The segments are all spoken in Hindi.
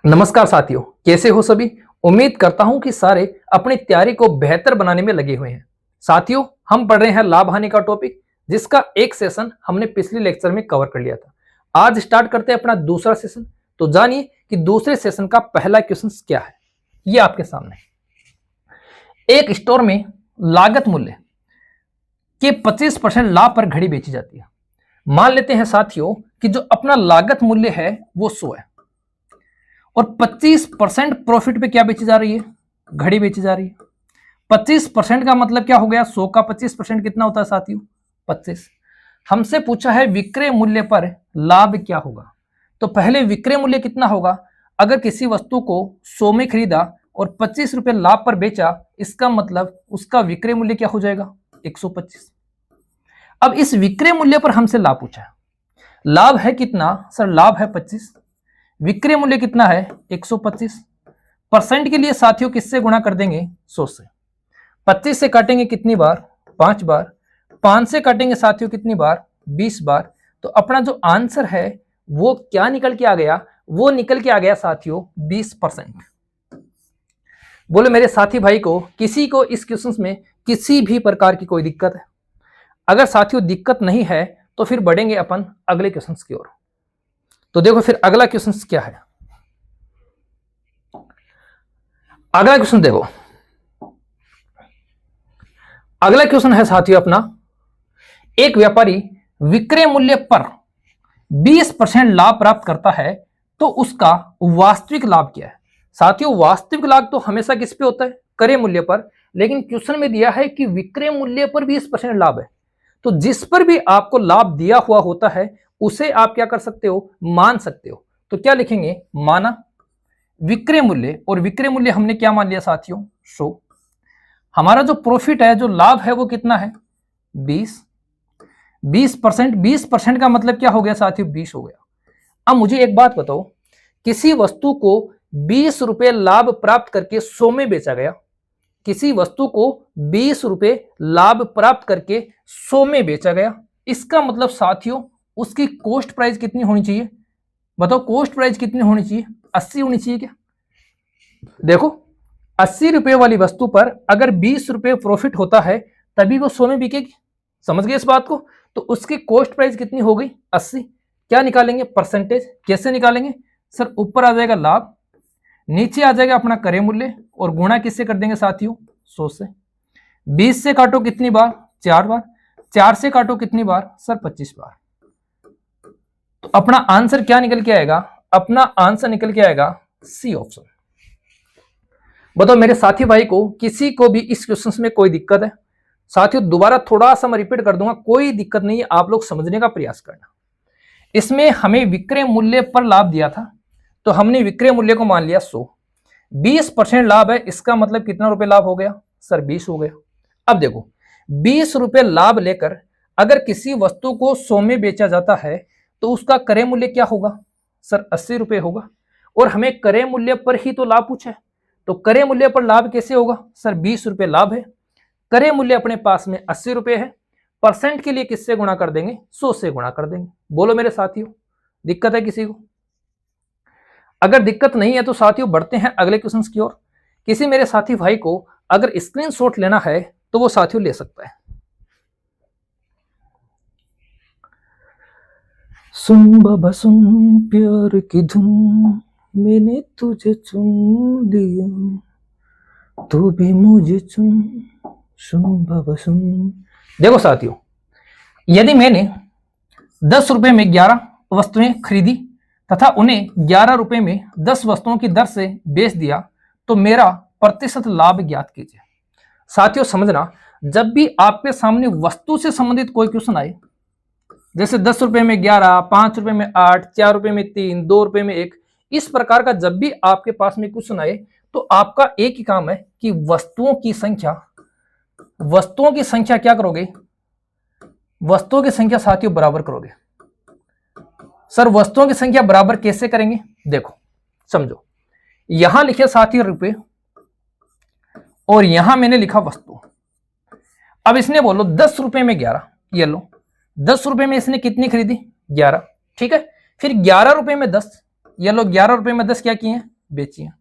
नमस्कार साथियों, कैसे हो सभी। उम्मीद करता हूं कि सारे अपनी तैयारी को बेहतर बनाने में लगे हुए हैं। साथियों, हम पढ़ रहे हैं लाभ हानि का टॉपिक, जिसका एक सेशन हमने पिछले लेक्चर में कवर कर लिया था। आज स्टार्ट करते हैं अपना दूसरा सेशन। तो जानिए कि दूसरे सेशन का पहला क्वेश्चन क्या है। ये आपके सामने, एक स्टोर में लागत मूल्य के 25% लाभ पर घड़ी बेची जाती है। मान लेते हैं साथियों कि जो अपना लागत मूल्य है वो 100 है और 25% प्रॉफिट पे क्या बेची जा रही है, घड़ी बेची जा रही है। 25% का मतलब क्या हो गया, 100 का 25% कितना होता है साथियों, 25। हमसे पूछा है विक्रय मूल्य पर लाभ क्या होगा। तो पहले विक्रय मूल्य कितना होगा, अगर किसी वस्तु को 100 में खरीदा और 25 रुपए लाभ पर बेचा, इसका मतलब उसका विक्रय मूल्य क्या हो जाएगा, 125। अब इस विक्रय मूल्य पर हमसे लाभ पूछा है। लाभ है कितना सर, लाभ है 25, विक्रय मूल्य कितना है 125। परसेंट के लिए साथियों किससे गुणा कर देंगे, 100 से। 25 से काटेंगे कितनी बार, 5 बार। 5 से काटेंगे साथियों कितनी बार, 20 बार। तो अपना जो आंसर है वो क्या निकल के आ गया, वो निकल के आ गया साथियों 20%। बोले मेरे साथी भाई को, किसी को इस क्वेश्चन में किसी भी प्रकार की कोई दिक्कत है? अगर साथियों दिक्कत नहीं है तो फिर बढ़ेंगे अपन अगले क्वेश्चन की ओर। तो देखो फिर अगला क्वेश्चन क्या है। अगला क्वेश्चन देखो, अगला क्वेश्चन है साथियों अपना, एक व्यापारी विक्रय मूल्य पर 20% लाभ प्राप्त करता है तो उसका वास्तविक लाभ क्या है। साथियों वास्तविक लाभ तो हमेशा किस पे होता है, क्रय मूल्य पर, लेकिन क्वेश्चन में दिया है कि विक्रय मूल्य पर 20% लाभ है। तो जिस पर भी आपको लाभ दिया हुआ होता है उसे आप क्या कर सकते हो, मान सकते हो। तो क्या लिखेंगे, माना विक्रय मूल्य, और विक्रय मूल्य हमने क्या मान लिया साथियों, 100। हमारा जो प्रॉफिट है, जो लाभ है वो कितना है, 20। 20%, 20% का मतलब क्या हो गया साथियों, 20 हो गया। अब मुझे एक बात बताओ, किसी वस्तु को 20 रुपए लाभ प्राप्त करके 100 में बेचा गया, किसी वस्तु को 20 रुपए लाभ प्राप्त करके 100 में बेचा गया, इसका मतलब साथियों उसकी कॉस्ट प्राइस कितनी होनी चाहिए, बताओ कॉस्ट प्राइस कितनी होनी चाहिए, 80 होनी चाहिए क्या। देखो 80 रुपए वाली वस्तु पर अगर 20 रुपए प्रॉफिट होता है तभी वो 100 में बिकेगी, समझ गए इस बात को। तो उसकी कॉस्ट प्राइस कितनी हो गई, 80। क्या निकालेंगे, परसेंटेज। कैसे निकालेंगे सर, ऊपर आ जाएगा लाभ, नीचे आ जाएगा अपना क्रय मूल्य, और गुणा किससे कर देंगे साथियों, 100 से। 20 से काटो कितनी बार, 4 बार। 4 से काटो कितनी बार सर, 25 बार। तो अपना आंसर क्या निकल के आएगा, अपना आंसर निकल के आएगा सी ऑप्शन। बताओ मेरे साथी भाई को, किसी को भी इस क्वेश्चन में कोई दिक्कत है? साथियों दोबारा थोड़ा सा मैं रिपीट कर दूंगा, कोई दिक्कत नहीं है, आप लोग समझने का प्रयास करना। इसमें हमें विक्रय मूल्य पर लाभ दिया था, तो हमने विक्रय मूल्य को मान लिया 100। 20% लाभ है, इसका मतलब कितना रुपए लाभ हो गया सर, 20 हो गया। अब देखो 20 रुपए लाभ लेकर अगर किसी वस्तु को 100 में बेचा जाता है तो उसका क्रय मूल्य क्या होगा सर, 80 रुपए होगा। और हमें क्रय मूल्य पर ही तो लाभ पूछा है, तो क्रय मूल्य पर लाभ कैसे होगा सर, 20 रुपए लाभ है, क्रय मूल्य अपने पास में 80 रुपए है, परसेंट के लिए किससे गुणा कर देंगे, 100 से गुणा कर देंगे। बोलो मेरे साथियों दिक्कत है किसी को? अगर दिक्कत नहीं है तो साथियों बढ़ते हैं अगले क्वेश्चन की ओर। किसी मेरे साथी भाई को अगर स्क्रीनशॉट लेना है तो वो साथियों ले सकता है। सुन बाबा सुन प्यार की धुन, मैंने तुझे चुन लिया, तू भी मुझे चुन, सुन बाबा सुन। देखो साथियों, यदि मैंने 10 रुपए में 11 वस्तुएं खरीदी तथा उन्हें 11 रुपए में 10 वस्तुओं की दर से बेच दिया तो मेरा प्रतिशत लाभ ज्ञात कीजिए। साथियों समझना, जब भी आपके सामने वस्तु से संबंधित कोई क्वेश्चन आए, जैसे 10 रुपए में 11, 5 रुपए में 8, 4 रुपए में 3, 2 रुपए में 1, इस प्रकार का जब भी आपके पास में क्वेश्चन आए तो आपका एक ही काम है कि वस्तुओं की संख्या क्या करोगे, वस्तुओं की संख्या साथियों बराबर करोगे। सर वस्तुओं की संख्या बराबर कैसे करेंगे, देखो समझो, यहां लिखे साथियों रुपए और यहां मैंने लिखा वस्तु। अब इसने बोलो 10 रुपए में 11, ये लो 10 रुपए में इसने कितनी खरीदी, 11, ठीक है। फिर 11 रुपए में 10, ये लो 11 रुपए में 10 क्या किए हैं, बेची हैं।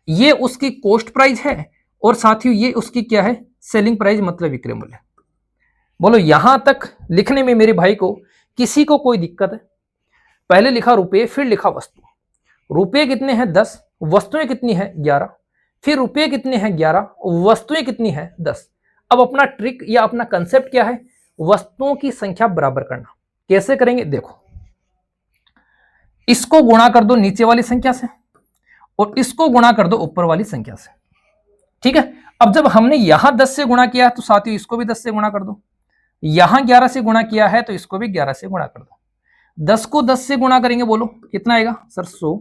ये उसकी कॉस्ट प्राइस है और साथियों ये उसकी क्या है, सेलिंग प्राइस मतलब विक्रय मूल्य। बोलो यहां तक लिखने में मेरे भाई को किसी को कोई दिक्कत है? पहले लिखा रुपए, फिर लिखा वस्तु। रुपए कितने हैं 10, वस्तुएं कितनी है 11, फिर रुपए कितने हैं 11, वस्तुएं कितनी है 10। अब अपना ट्रिक या अपना कंसेप्ट क्या है, वस्तुओं की संख्या बराबर करना। कैसे करेंगे देखो, इसको गुणा कर दो नीचे वाली संख्या से और इसको गुणा कर दो ऊपर वाली संख्या से, ठीक है। अब जब हमने यहां 10 से गुणा किया तो साथियों इसको भी 10 से गुणा कर दो, यहां 11 से गुणा किया है तो इसको भी 11 से गुणा कर दो। 10 को 10 से गुणा करेंगे बोलो कितना आएगा सर 100,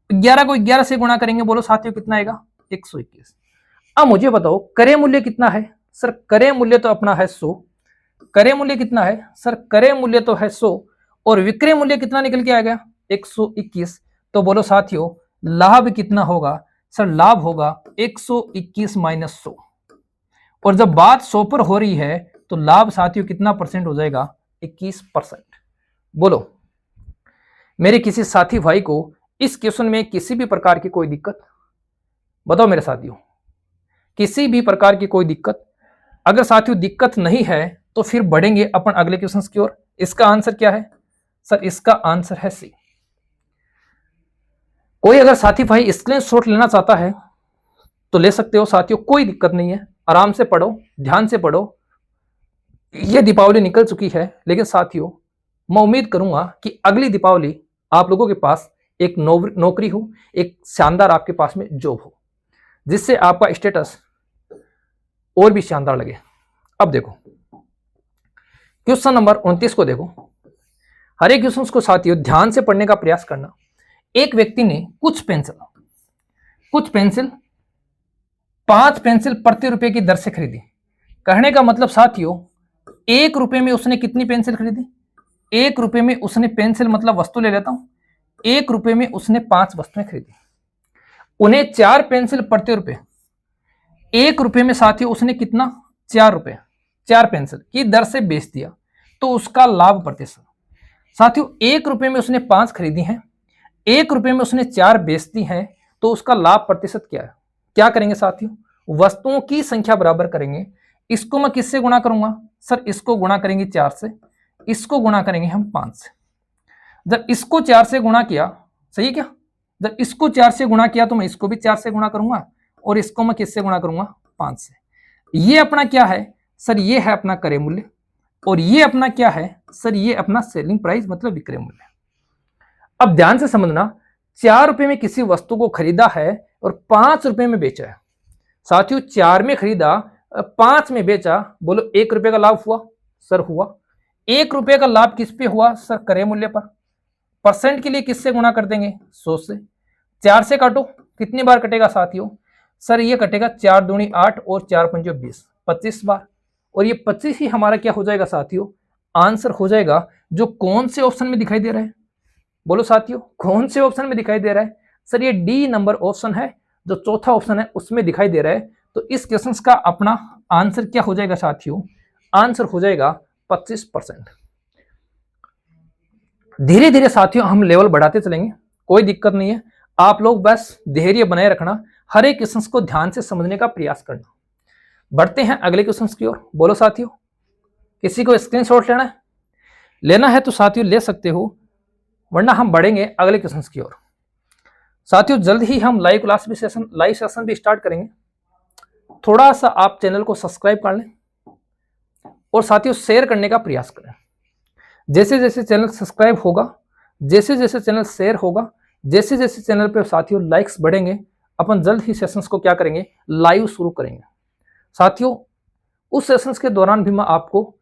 11 को 11 से गुणा करेंगे बोलो साथियों कितना आएगा 121। अब मुझे बताओ क्रय मूल्य कितना है सर, क्रय मूल्य तो अपना है 100, क्रय मूल्य कितना है सर, क्रय मूल्य तो है 100 और विक्रय मूल्य कितना निकल के आ गया 121। तो बोलो साथियों लाभ कितना होगा सर, लाभ होगा 121 माइनस 100। और जब बात 100 पर हो रही है तो लाभ साथियों कितना परसेंट हो जाएगा 21%। बोलो मेरे किसी साथी भाई को इस क्वेश्चन में किसी भी प्रकार की कोई दिक्कत, बताओ मेरे साथियों किसी भी प्रकार की कोई दिक्कत? अगर साथियों दिक्कत नहीं है तो फिर बढ़ेंगे अपन अगले क्वेश्चन की ओर। इसका आंसर क्या है सर, इसका आंसर है सी। कोई अगर साथी भाई स्क्रीनशॉट लेना चाहता है तो ले सकते हो साथियों, कोई दिक्कत नहीं है, आराम से पढ़ो, ध्यान से पढ़ो। ये दीपावली निकल चुकी है लेकिन साथियों मैं उम्मीद करूंगा कि अगली दीपावली आप लोगों के पास एक नौकरी हो, एक शानदार आपके पास में जॉब हो, जिससे आपका स्टेटस और भी शानदार लगे। अब देखो क्वेश्चन नंबर 29 को देखो। हर एक क्वेश्चन को साथियों ध्यान से पढ़ने का प्रयास करना। एक व्यक्ति ने कुछ पेंसिल 5 पेंसिल प्रति रुपए की दर से खरीदी। कहने का मतलब साथियों 1 रुपए में उसने कितनी पेंसिल खरीदी, 1 रुपए में उसने पेंसिल मतलब वस्तु ले लेता हूं, 1 रुपए में उसने 5 वस्तुएं खरीदी। उन्हें 4 पेंसिल प्रति रुपए, 1 रुपए में साथियों उसने कितना 4 रुपए 4 पेंसिल की दर से बेच दिया, तो उसका लाभ प्रतिशत साथियों 1 रुपए में उसने 5 खरीदी हैं, 1 रुपए में उसने 4 बेच दी हैं, तो उसका लाभ प्रतिशत क्या है? क्या करेंगे साथियों, वस्तुओं की संख्या बराबर करेंगे। इसको मैं किससे गुणा करूंगा सर, इसको गुणा करेंगे 4 से, इसको गुणा करेंगे हम 5 से। जब इसको 4 से गुणा किया, सही है क्या, जब इसको 4 से गुणा किया तो मैं इसको भी 4 से गुणा करूंगा और इसको मैं किससे गुणा करूंगा 5 से। ये अपना क्या है सर, ये है अपना क्रय मूल्य और ये अपना क्या है सर, ये अपना सेलिंग प्राइस मतलब विक्रय मूल्य। अब ध्यान से समझना, 4 रुपए में किसी वस्तु को खरीदा है और 5 रुपए में बेचा है। साथियों 4 में खरीदा 5 में बेचा, बोलो 1 रुपए का लाभ हुआ सर, हुआ। 1 रुपए का लाभ किस पे हुआ सर, क्रय मूल्य पर। परसेंट के लिए किससे गुणा कर देंगे 100 से। 4 से काटो, कितनी बार कटेगा साथियों सर, ये कटेगा 4 दूनी 8 और 4 पंजे 20, 25 बार। और ये 25 ही हमारा क्या हो जाएगा साथियों, आंसर हो जाएगा, जो कौन से ऑप्शन में दिखाई दे रहा है, बोलो साथियों कौन से ऑप्शन में दिखाई दे रहा है सर, ये डी नंबर ऑप्शन है, जो चौथा ऑप्शन है उसमें दिखाई दे रहा है। तो इस क्वेश्चन का अपना आंसर क्या हो जाएगा साथियों, आंसर हो जाएगा 25%। धीरे धीरे साथियों हम लेवल बढ़ाते चलेंगे, कोई दिक्कत नहीं है, आप लोग बस धैर्य बनाए रखना, हर एक क्वेश्चन को ध्यान से समझने का प्रयास करना। बढ़ते हैं अगले क्वेश्चन की ओर। बोलो साथियों किसी को स्क्रीनशॉट लेना है तो साथियों ले सकते हो, वरना हम बढ़ेंगे अगले क्वेश्चन की ओर। साथियों जल्द ही हम लाइव सेशन भी स्टार्ट करेंगे। थोड़ा सा आप चैनल को सब्सक्राइब कर लें और साथियों शेयर करने का प्रयास करें। जैसे जैसे चैनल सब्सक्राइब होगा, जैसे जैसे चैनल शेयर होगा, जैसे जैसे चैनल पे साथियों लाइक्स बढ़ेंगे, अपन जल्द ही सेशंस को क्या करेंगे, लाइव शुरू करेंगे। साथियों उस सेशंस के दौरान भी मैं आपको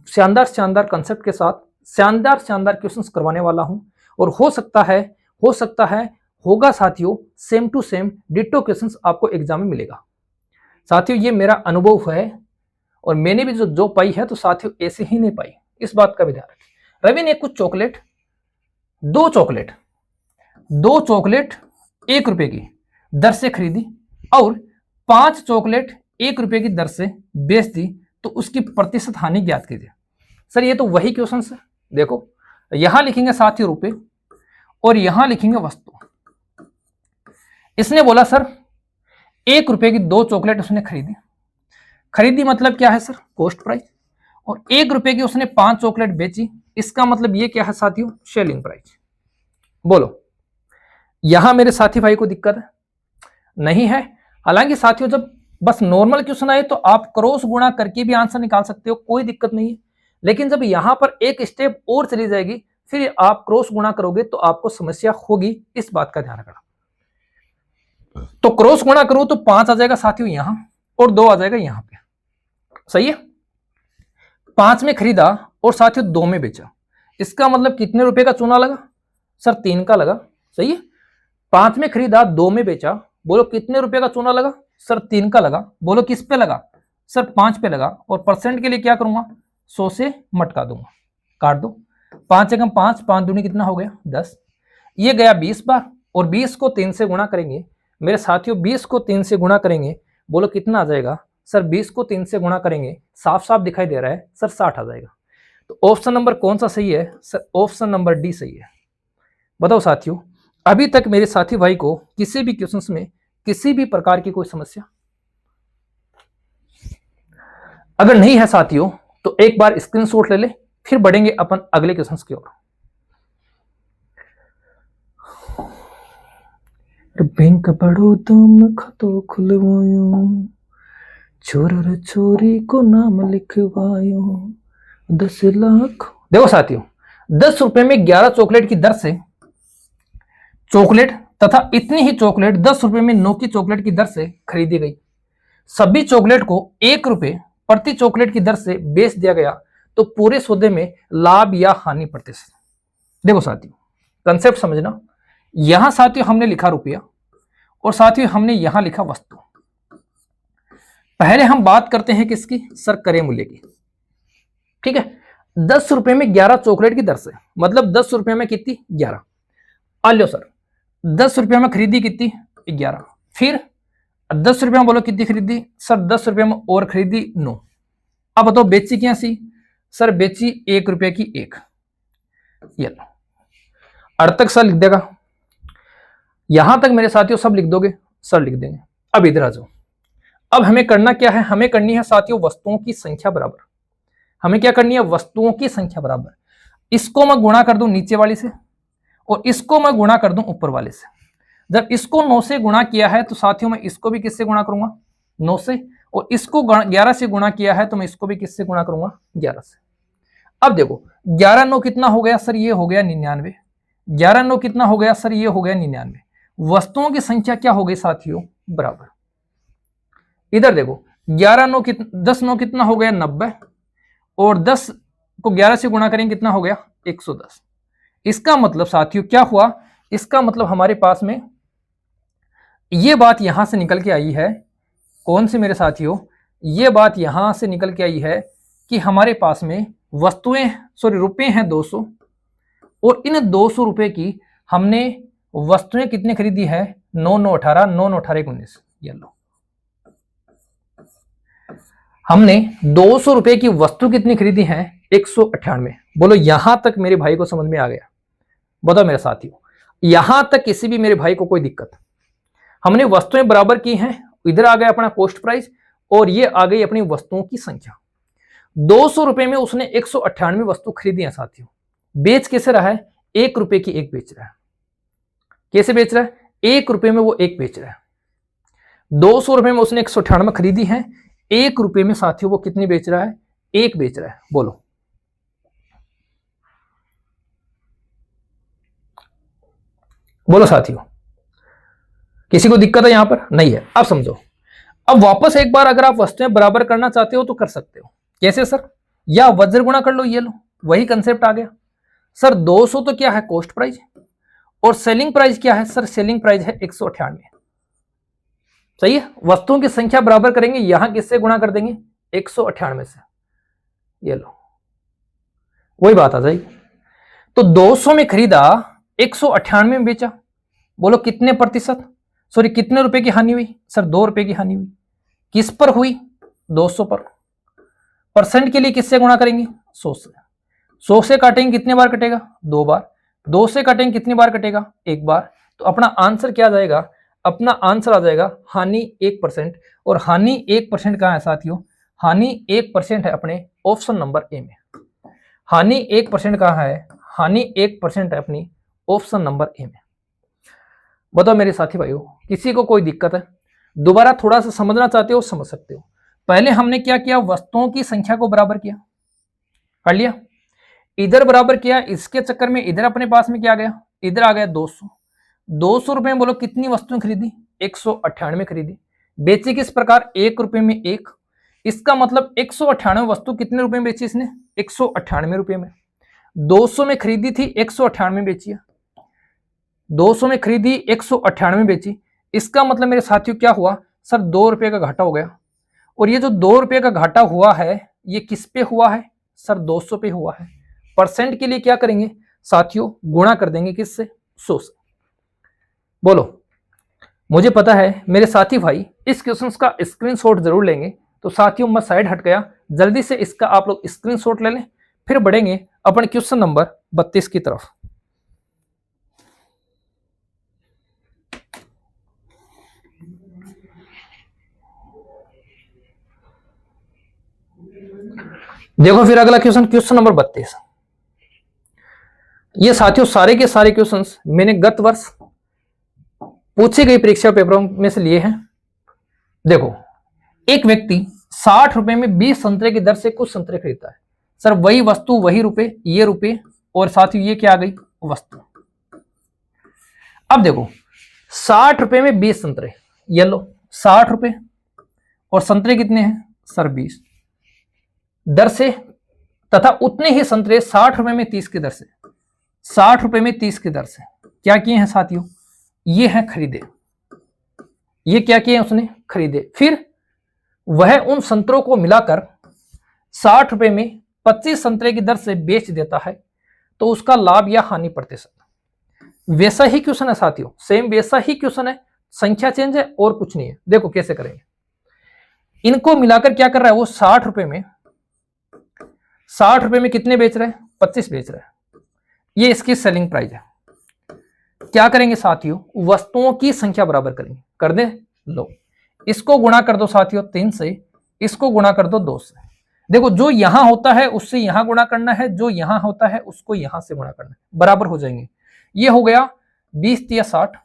शानदार शानदार कंसेप्ट के साथ शानदार शानदार क्वेश्चंस करवाने वाला हूं, और हो सकता है होगा साथियों same to same ditto questions आपको एग्जाम में मिलेगा। साथियों ये मेरा अनुभव है और मैंने भी जो पाई है तो साथियों ऐसे ही नहीं पाई, इस बात का भी ध्यान रखें। रवि ने कुछ चॉकलेट, दो चॉकलेट 1 रुपए की दर से खरीदी और 5 चॉकलेट 1 रुपए की दर से बेच दी, तो उसकी प्रतिशत हानि ज्ञात कीजिए। सर ये तो वही क्वेश्चन है, देखो यहां लिखेंगे साथियों रुपए और यहां लिखेंगे वस्तु। इसने बोला सर 1 रुपए की 2 चॉकलेट उसने खरीदी मतलब क्या है सर, कॉस्ट प्राइस। और 1 रुपए की उसने 5 चॉकलेट बेची, इसका मतलब ये क्या है साथियों, सेलिंग प्राइस। बोलो यहां मेरे साथी भाई को दिक्कत है? नहीं है। हालांकि साथियों जब बस नॉर्मल क्वेश्चन आए तो आप क्रॉस गुणा करके भी आंसर निकाल सकते हो, कोई दिक्कत नहीं है। लेकिन जब यहां पर एक स्टेप और चली जाएगी, फिर आप क्रॉस गुणा करोगे तो आपको समस्या होगी, इस बात का ध्यान रखना। तो क्रॉस गुणा करो तो 5 आ जाएगा साथियों यहां, और 2 आ जाएगा यहां पे, सही है। 5 में खरीदा और साथियों 2 में बेचा, इसका मतलब कितने रुपए का चूना लगा सर, 3 का लगा, सही है। 5 में खरीदा 2 में बेचा, बोलो कितने रुपए का चूना लगा सर, 3 का लगा। बोलो किस पे लगा सर, 5 पे लगा। और परसेंट के लिए क्या करूंगा, 100 से मटका दूंगा, काट दो। 5 एकम 5, 5 दूनी कितना हो गया 10, ये गया 20 बार। और 20 को 3 से गुणा करेंगे मेरे साथियों, 20 को 3 से गुणा करेंगे, बोलो कितना आ जाएगा सर, 20 को 3 से गुणा करेंगे, साफ साफ दिखाई दे रहा है सर 60 आ जाएगा। तो ऑप्शन नंबर कौन सा सही है सर, ऑप्शन नंबर डी सही है। बताओ साथियों, अभी तक मेरे साथी भाई को किसी भी क्वेश्चंस में किसी भी प्रकार की कोई समस्या? अगर नहीं है साथियों तो एक बार स्क्रीनशॉट ले ले, फिर बढ़ेंगे अपन अगले क्वेश्चंस की ओर। बैंक बड़ौदा में खातो खुलवायो, चोर चोरी को नाम लिखवायो, 10 लाख। देखो साथियों 10 रुपए में 11 चॉकलेट की दर से चॉकलेट तथा इतनी ही चॉकलेट 10 रुपए में 9 की चॉकलेट की दर से खरीदी गई। सभी चॉकलेट को 1 रुपए प्रति चॉकलेट की दर से बेच दिया गया, तो पूरे सौदे में लाभ या हानि प्रतिशत। देखो साथियों कंसेप्ट समझना, यहां साथियों हमने लिखा रुपया और साथियों हमने यहां लिखा वस्तु। पहले हम बात करते हैं किसकी सर, क्रय मूल्य की, ठीक है। 10 रुपए में 11 चॉकलेट की दर से, मतलब 10 रुपए में कितनी 11। आलो सर 10 रुपए में खरीदी कितनी 11, फिर 10 रुपए में बोलो कितनी खरीदी सर, 10 रुपए में और खरीदी 9। अब बताओ बेची क्या सी सर, बेची 1 रुपए की 1। ये लो अर्थ तक सर लिख देगा, यहां तक मेरे साथियों सब लिख दोगे सर, लिख देंगे। अब इधर आ जाओ, अब हमें करना क्या है, हमें करनी है साथियों वस्तुओं की संख्या बराबर। हमें क्या करनी है, वस्तुओं की संख्या बराबर। इसको मैं गुणा कर दूं नीचे वाली से और इसको मैं गुणा कर दूं ऊपर वाले से। जब इसको 9 से गुणा किया है तो साथियों मैं इसको भी किससे गुणा करूंगा 9 से, और इसको 11 से गुणा किया है तो मैं इसको भी किससे गुणा करूंगा 11 से। अब देखो 11 9 कितना हो गया सर, ये हो गया 99। 11 9 कितना हो गया सर, ये हो गया 99। वस्तुओं की संख्या क्या हो गई साथियों बराबर। इधर देखो 11 9 10 9 कितना हो गया 90, और 10 को 11 से गुणा करेंगे कितना हो गया 110। इसका मतलब साथियों क्या हुआ, इसका मतलब हमारे पास में ये बात यहां से निकल के आई है, कौन सी मेरे साथियों, ये बात यहां से निकल के आई है कि हमारे पास में वस्तुएं रुपए हैं 200, और इन 200 रुपए की हमने वस्तुएं कितनी खरीदी है 9 9 18, 9 9 18 19। ये लो हमने 200 रुपए की वस्तु कितनी खरीदी है 198। बोलो यहां तक मेरे भाई को समझ में आ गया? बताओ मेरे साथियों यहां तक किसी भी मेरे भाई को कोई दिक्कत? हमने वस्तुएं बराबर की हैं, इधर आ गया अपना कॉस्ट प्राइस और ये आ गई अपनी वस्तुओं की संख्या। 200 रुपए में उसने 198 वस्तु खरीदी है साथियों। बेच कैसे रहा है, 1 रुपए की एक बेच रहा है। कैसे बेच रहा है, 1 रुपए में वो एक बेच रहा है। 200 रुपए में उसने 198 खरीदी है, 1 रुपए में साथियों वो कितनी बेच रहा है, एक बेच रहा है। बोलो बोलो साथियों, किसी को दिक्कत है यहां पर? नहीं है। अब समझो, अब वापस एक बार अगर आप वस्तुएं बराबर करना चाहते हो तो कर सकते हो। कैसे सर, या वज्र गुणा कर लो, ये लो वही कंसेप्ट आ गया सर। 200 तो क्या है कॉस्ट प्राइस, और सेलिंग प्राइस क्या है सर, सेलिंग प्राइस है 198। सही है, वस्तुओं की संख्या बराबर करेंगे, यहां किससे गुणा कर देंगे 198 से। ये लो वही बात आ जाएगी। तो 200 में खरीदा, 198 में बेचा, बोलो कितने प्रतिशत, कितने रुपए की हानि हुई सर, 2 रुपए की हानि हुई। किस पर हुई, 200 पर। परसेंट के लिए किससे गुणा करेंगे 100 से। 100 से काटेंगे कितने बार कटेगा 2 बार। 2 से काटेंगे कितनी बार कटेगा 1 बार। तो अपना आंसर क्या आ जाएगा, अपना आंसर आ जाएगा हानि 1%। और हानि 1% कहाँ है साथियों? हानि 1% है अपने ऑप्शन नंबर ए में। हानि 1% कहाँ है? हानि 1% है अपनी ऑप्शन नंबर ए में। बताओ मेरे साथी भाइयों, किसी को कोई दिक्कत है? दोबारा थोड़ा सा समझना चाहते हो समझ सकते हो। पहले हमने क्या किया? वस्तुओं की संख्या को बराबर किया, कर लिया, इधर बराबर किया, इसके चक्कर में इधर अपने पास में क्या गया? इधर आ गया 200। 200 रुपए में बोलो कितनी वस्तुएं खरीदी? 198 खरीदी। बेची किस प्रकार? 1 रुपए में 1। इसका मतलब 198 वस्तु कितने रुपए में बेची इसने? 198 रुपए में। 200 में खरीदी थी, 198 में बेची है। 200 में खरीदी, 198 में बेची। इसका मतलब मेरे साथियों क्या हुआ? सर 2 रुपए का घाटा हो गया। और ये जो 2 रुपए का घाटा हुआ है ये किस पे हुआ है? सर 200 पे हुआ है। परसेंट के लिए क्या करेंगे साथियों? गुणा कर देंगे किससे? 100 से। बोलो, मुझे पता है मेरे साथी भाई इस क्वेश्चन का स्क्रीनशॉट जरूर लेंगे। तो साथियों मैं साइड हट गया, जल्दी से इसका आप लोग स्क्रीनशॉट ले लें, फिर बढ़ेंगे अपन क्वेश्चन नंबर 32 की तरफ। देखो फिर अगला क्वेश्चन, क्वेश्चन नंबर 32। ये साथियों सारे के सारे क्वेश्चंस मैंने गत वर्ष पूछी गई परीक्षा पेपरों में से लिए हैं। देखो, एक व्यक्ति 60 रुपए में 20 संतरे की दर से कुछ संतरे खरीदता है। सर वही वस्तु वही रुपए, ये रुपए और साथियों ये क्या आ गई? वस्तु। अब देखो 60 रुपए में 20 संतरे, ये लो 60 रुपए, और संतरे कितने हैं? सर 20 दर से, तथा उतने ही संतरे 60 रुपए में 30 की दर से, 60 रुपए में 30 की दर से क्या किए हैं साथियों? ये हैं खरीदे। ये क्या किए उसने? खरीदे। फिर वह उन संतरों को मिलाकर 60 रुपए में 25 संतरे की दर से बेच देता है, तो उसका लाभ या हानि प्रतिशत। वैसा ही क्वेश्चन है साथियों, सेम वैसा ही क्वेश्चन है, संख्या चेंज है और कुछ नहीं है। देखो कैसे करेंगे, इनको मिलाकर क्या कर रहा है वो? 60 रुपए में, 60 रुपए में कितने बेच रहे हैं? 25 बेच रहे हैं। ये इसकी सेलिंग प्राइस है। क्या करेंगे साथियों? वस्तुओं की संख्या बराबर करेंगे। कर दे? लो, इसको गुणा कर दो साथियों 3 से, इसको गुणा कर दो 2 से। देखो जो यहां होता है उससे यहां गुणा करना है, जो यहां होता है उसको यहां से गुणा करना है, बराबर हो जाएंगे। ये हो गया 20 या 60,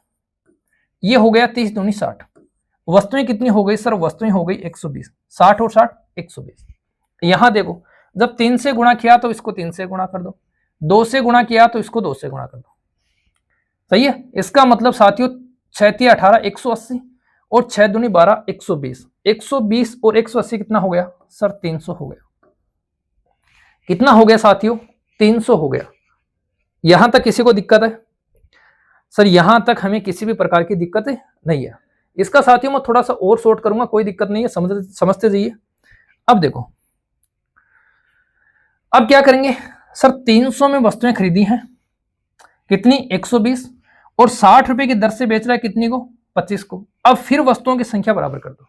ये हो गया 30 दूनी 60। वस्तुएं कितनी हो गई? सर वस्तुएं हो गई 120। 60 और 60 120। यहां देखो जब 3 से गुणा किया तो इसको 3 से गुणा कर दो, 2 से गुणा किया तो इसको 2 से गुणा कर दो। सही है? इसका मतलब साथियों 6 18 180 और 6 दूनी 12 120। 120 और 180 कितना हो गया? सर 300 हो गया। कितना हो गया साथियों? 300 हो गया। यहां तक किसी को दिक्कत है? सर यहां तक हमें किसी भी प्रकार की दिक्कत नहीं है। इसका साथियों मैं थोड़ा सा और शॉर्ट करूंगा, कोई दिक्कत नहीं है, समझते जाइए। अब देखो, अब क्या करेंगे? सर 300 में वस्तुएं खरीदी हैं, कितनी? 120, और 60 रुपए की दर से बेच रहा है कितनी को? 25 को। अब फिर वस्तुओं की संख्या बराबर कर दो।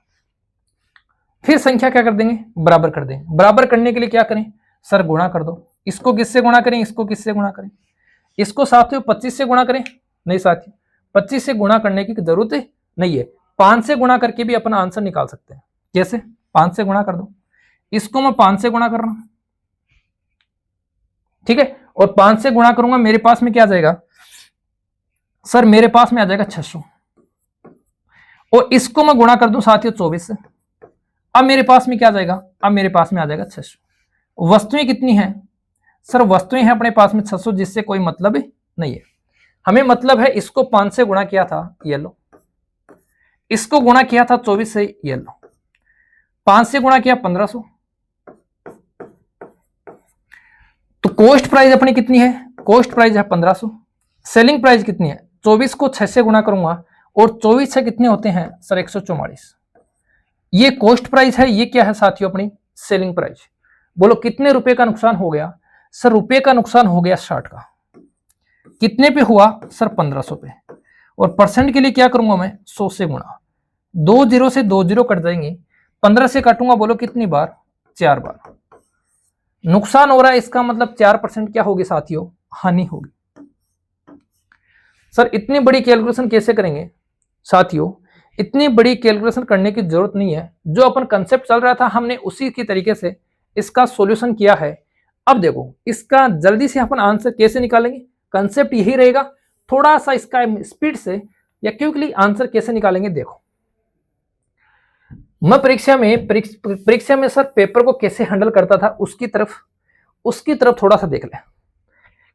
फिर संख्या क्या कर देंगे? बराबर कर देंगे। बराबर करने के लिए क्या करें? सर गुणा कर दो। इसको किससे गुणा करें? इसको किससे गुणा करें? इसको साथियों 25 से गुणा करें? नहीं साथियों, 25 से गुणा करने की जरूरत नहीं है। 5 से गुणा करके भी अपना आंसर निकाल सकते हैं। जैसे 5 से गुणा कर दो, इसको मैं 5 से गुणा कर रहा हूं, ठीक है, और 5 से गुणा करूंगा मेरे पास में क्या आ जाएगा? सर मेरे पास में आ जाएगा 600, और इसको मैं गुणा कर दूं साथियों 24 से। अब मेरे पास में क्या आ जाएगा? अब मेरे पास में आ जाएगा 600। वस्तुएं कितनी हैं? सर वस्तुएं हैं अपने पास में 600, जिससे कोई मतलब नहीं है। हमें मतलब है इसको 5 से गुणा किया था, ये लो, इसको गुणा किया था 24 से, ये लो, 5 से गुणा किया 1500। तो कॉस्ट प्राइस अपनी कितनी है? कॉस्ट प्राइस है 1500। सेलिंग प्राइस कितनी है? 24 को 6 से गुणा करूंगा, और 24 से कितने होते हैं? सर 144। ये कॉस्ट प्राइस है, ये क्या है साथियों? अपनी सेलिंग प्राइस। बोलो कितने रुपए का नुकसान हो गया? सर रुपए का नुकसान हो गया 60 का। कितने पे हुआ? सर 1500 पे। और परसेंट के लिए क्या करूंगा मैं? 100 से गुणा। 2 जीरो से 2 जीरो कट जाएंगे, 15 से काटूंगा, बोलो कितनी बार? 4 बार। नुकसान हो रहा है, इसका मतलब 4% क्या होगी साथियों? हानि होगी। सर इतनी बड़ी कैलकुलेशन कैसे करेंगे? साथियों इतनी बड़ी कैलकुलेशन करने की जरूरत नहीं है, जो अपन कंसेप्ट चल रहा था हमने उसी की तरीके से इसका सॉल्यूशन किया है। अब देखो इसका जल्दी से अपन आंसर कैसे निकालेंगे, कंसेप्ट यही रहेगा, थोड़ा सा इसका स्पीड से या क्विकली आंसर कैसे निकालेंगे। देखो मैं परीक्षा में सर पेपर को कैसे हैंडल करता था उसकी तरफ थोड़ा सा देख ले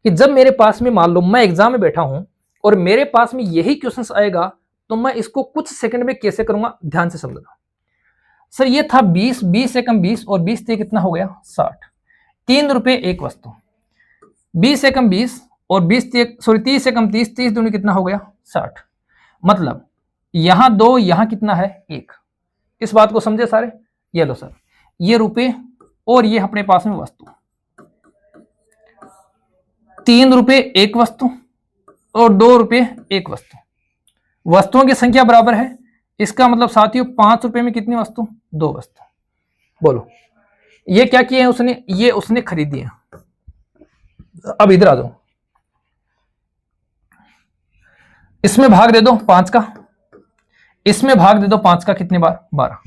कि जब मेरे पास में मान लो मैं एग्जाम में बैठा हूं और मेरे पास में यही क्वेश्चंस आएगा तो मैं इसको कुछ सेकंड में कैसे करूंगा, ध्यान से समझना। सर ये था 20, 20 एकम 20 और 20 से कितना हो गया 60, 3 रुपए एक वस्तु। 20 एकम 20 और 30 एकम 30, 30 दूनी कितना हो गया 60। मतलब यहां 2, यहां कितना है 1। इस बात को समझे सारे। ये लो सर, ये रुपए और ये अपने पास में वस्तु, 3 रुपए एक वस्तु और 2 रुपए एक वस्तु। वस्तुओं की संख्या बराबर है, इसका मतलब साथियों 5 रुपए में कितनी वस्तु 2 वस्तु। बोलो ये क्या किए हैं उसने, ये उसने खरीदी है। अब इधर आ जाओ, इसमें भाग दे दो 5 का, इसमें भाग दे दो 5 का, कितने बार 12।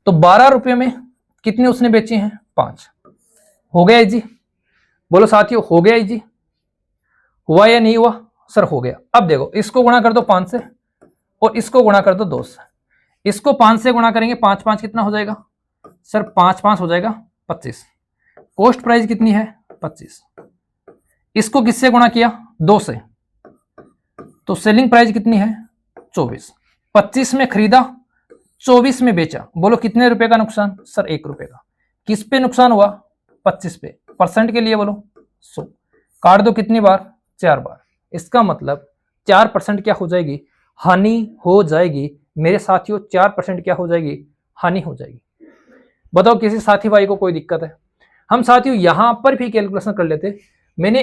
तो 12 रुपए में कितने उसने बेचे हैं 5। हो गया जी, बोलो साथियों हो गया जी, हुआ या नहीं हुआ सर हो गया। अब देखो इसको गुणा कर दो 5 से और इसको गुणा कर दो 2 से। इसको 5 से गुणा करेंगे 5 5 कितना हो जाएगा सर 5 5 हो जाएगा 25। कॉस्ट प्राइस कितनी है 25। इसको किससे गुणा किया 2 से, तो सेलिंग प्राइस कितनी है 24। 25 में खरीदा 24 में बेचा, बोलो कितने रुपए का नुकसान सर 1 रुपए का। किस पे नुकसान हुआ 25 पे, परसेंट के लिए बोलो 100। काट दो कितनी बार 4 बार। इसका मतलब 4% क्या हो जाएगी हानि हो जाएगी मेरे साथियों, 4% क्या हो जाएगी हानि हो जाएगी। बताओ किसी साथी भाई को कोई दिक्कत है। हम साथियों यहां पर भी कैलकुलेशन कर लेते, मैंने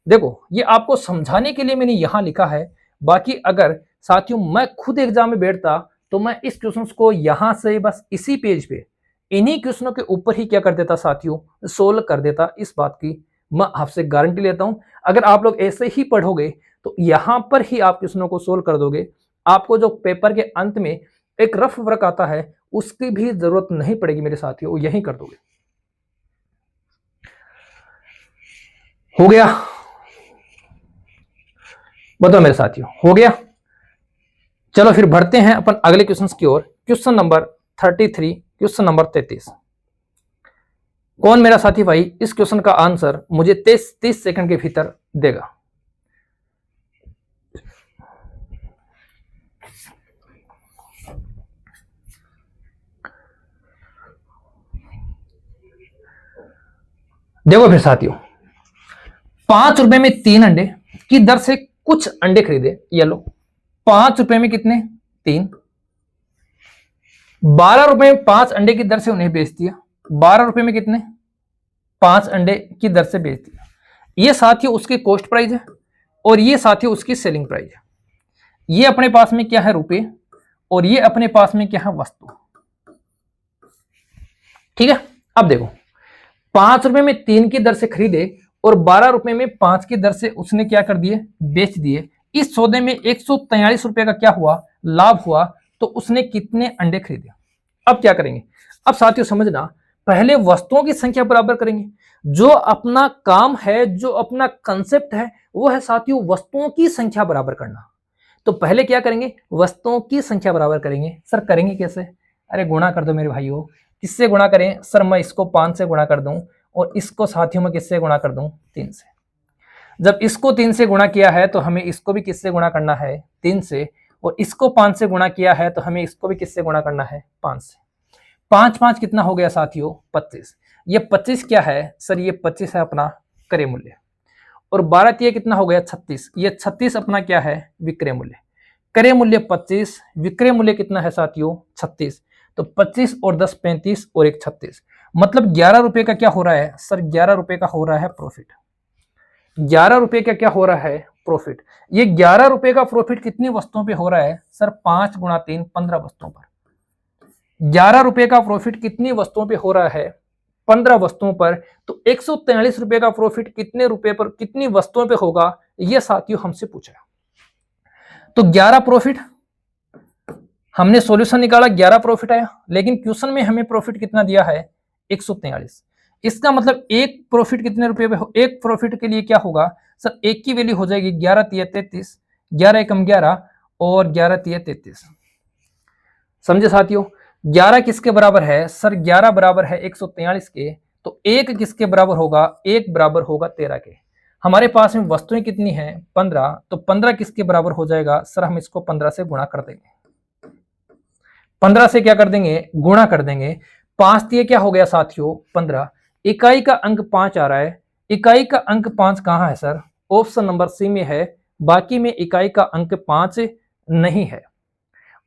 देखो ये आपको समझाने के लिए मैंने यहां लिखा है। बाकी अगर साथियों मैं खुद एग्जाम में बैठता तो मैं इस क्वेश्चन को यहां से बस इसी पेज पे इन्हीं क्वेश्चनों के ऊपर ही क्या कर देता साथियों सोल्व कर देता। इस बात की मैं आपसे गारंटी लेता हूं, अगर आप लोग ऐसे ही पढ़ोगे तो यहां पर ही आप क्वेश्चनों को सोल्व कर दोगे। आपको जो पेपर के अंत में एक रफ वर्क आता है उसकी भी जरूरत नहीं पड़ेगी मेरे साथियों, यही कर दोगे। हो गया, बताओ मेरे साथियों हो गया। चलो फिर बढ़ते हैं अपन अगले क्वेश्चन की ओर। Question number 33, question number 33। कौन मेरा साथी भाई इस क्वेश्चन का आंसर मुझे 30 सेकंड के भीतर देगा। देखो फिर साथियों 5 रुपए में 3 अंडे की दर से कुछ अंडे खरीदे, ये लो 5 रुपए में कितने 3। 12 रुपए में 5 अंडे की दर से उन्हें बेच दिया। 12 रुपए में कितने 5 अंडे की दर से बेच दिया। ये साथियों उसकी कॉस्ट प्राइस है और ये साथियों उसकी सेलिंग प्राइस है। ये अपने पास में क्या है रुपए और ये अपने पास में क्या है वस्तु। ठीक है, अब देखो 5 रुपए में 3 की दर से खरीदे और 12 रुपए में 5 की दर से उसने क्या कर दिए बेच दिए। इस सौदे में 143 रुपए का क्या हुआ लाभ हुआ, तो उसने कितने अंडे खरीदे। अब क्या करेंगे, अब साथियों समझना, पहले वस्तुओं की संख्या बराबर करेंगे। जो अपना काम है, जो अपना कंसेप्ट है वो है साथियों वस्तुओं की संख्या बराबर करना। तो पहले क्या करेंगे वस्तुओं की संख्या बराबर करेंगे। सर करेंगे कैसे, अरे गुणा कर दो मेरे भाइयों। किससे गुणा करें सर, मैं इसको 5 से गुणा कर दूं और इसको साथियों में किससे गुणा कर दूं 3 से। जब इसको 3 से गुणा किया है तो हमें इसको भी किससे गुणा करना है 3 से, और इसको 5 से गुणा किया है तो हमें इसको भी किससे गुणा करना है 5 से। 5 5 कितना हो गया साथियों 25। ये 25 क्या है सर, ये 25 है अपना क्रय मूल्य, और 12 ये कितना हो गया 36। ये 36 अपना क्या है विक्रय मूल्य। क्रय मूल्य 25, विक्रय मूल्य कितना है साथियों 36। तो 25 और 10 35 और 1 36, मतलब 11 रुपए का क्या हो रहा है सर, 11 रुपए का हो रहा है प्रॉफिट। 11 रुपए का क्या हो रहा है प्रॉफिट। ये 11 रुपए का प्रॉफिट कितनी वस्तुओं पे हो रहा है सर, 5 गुणा 3 15 वस्तुओं पर। 11 रुपए का प्रॉफिट कितनी वस्तुओं पे हो रहा है 15 वस्तुओं पर। तो 143 रुपए का प्रॉफिट कितने रुपए पर कितनी वस्तुओं पे होगा, यह साथियों हमसे पूछा। तो 11 प्रॉफिट हमने सॉल्यूशन निकाला 11 प्रॉफिट आया, लेकिन क्वेश्चन में हमें प्रॉफिट कितना दिया है 143। इसका मतलब एक प्रॉफिट कितने रुपए पे हो, एक प्रॉफिट के लिए क्या होगा सर, एक की वैल्यू हो जाएगी 11 तिया 33, 11 एकम 11 और 11 तिया 33। समझे साथियों, 11 किसके बराबर है सर, 11 बराबर है 143 के, तो एक किसके बराबर होगा, एक बराबर होगा 13 के। हमारे पास में वस्तुएं कितनी हैं 15, तो 15 किसके बराबर हो जाएगा सर, हम इसको 15 से गुणा कर देंगे, 15 से क्या कर देंगे गुणा कर देंगे। 5 दिए क्या हो गया साथियों 15, इकाई का अंक 5 आ रहा है, इकाई का अंक 5 कहां है सर, ऑप्शन नंबर सी में है, बाकी में इकाई का अंक 5 नहीं है।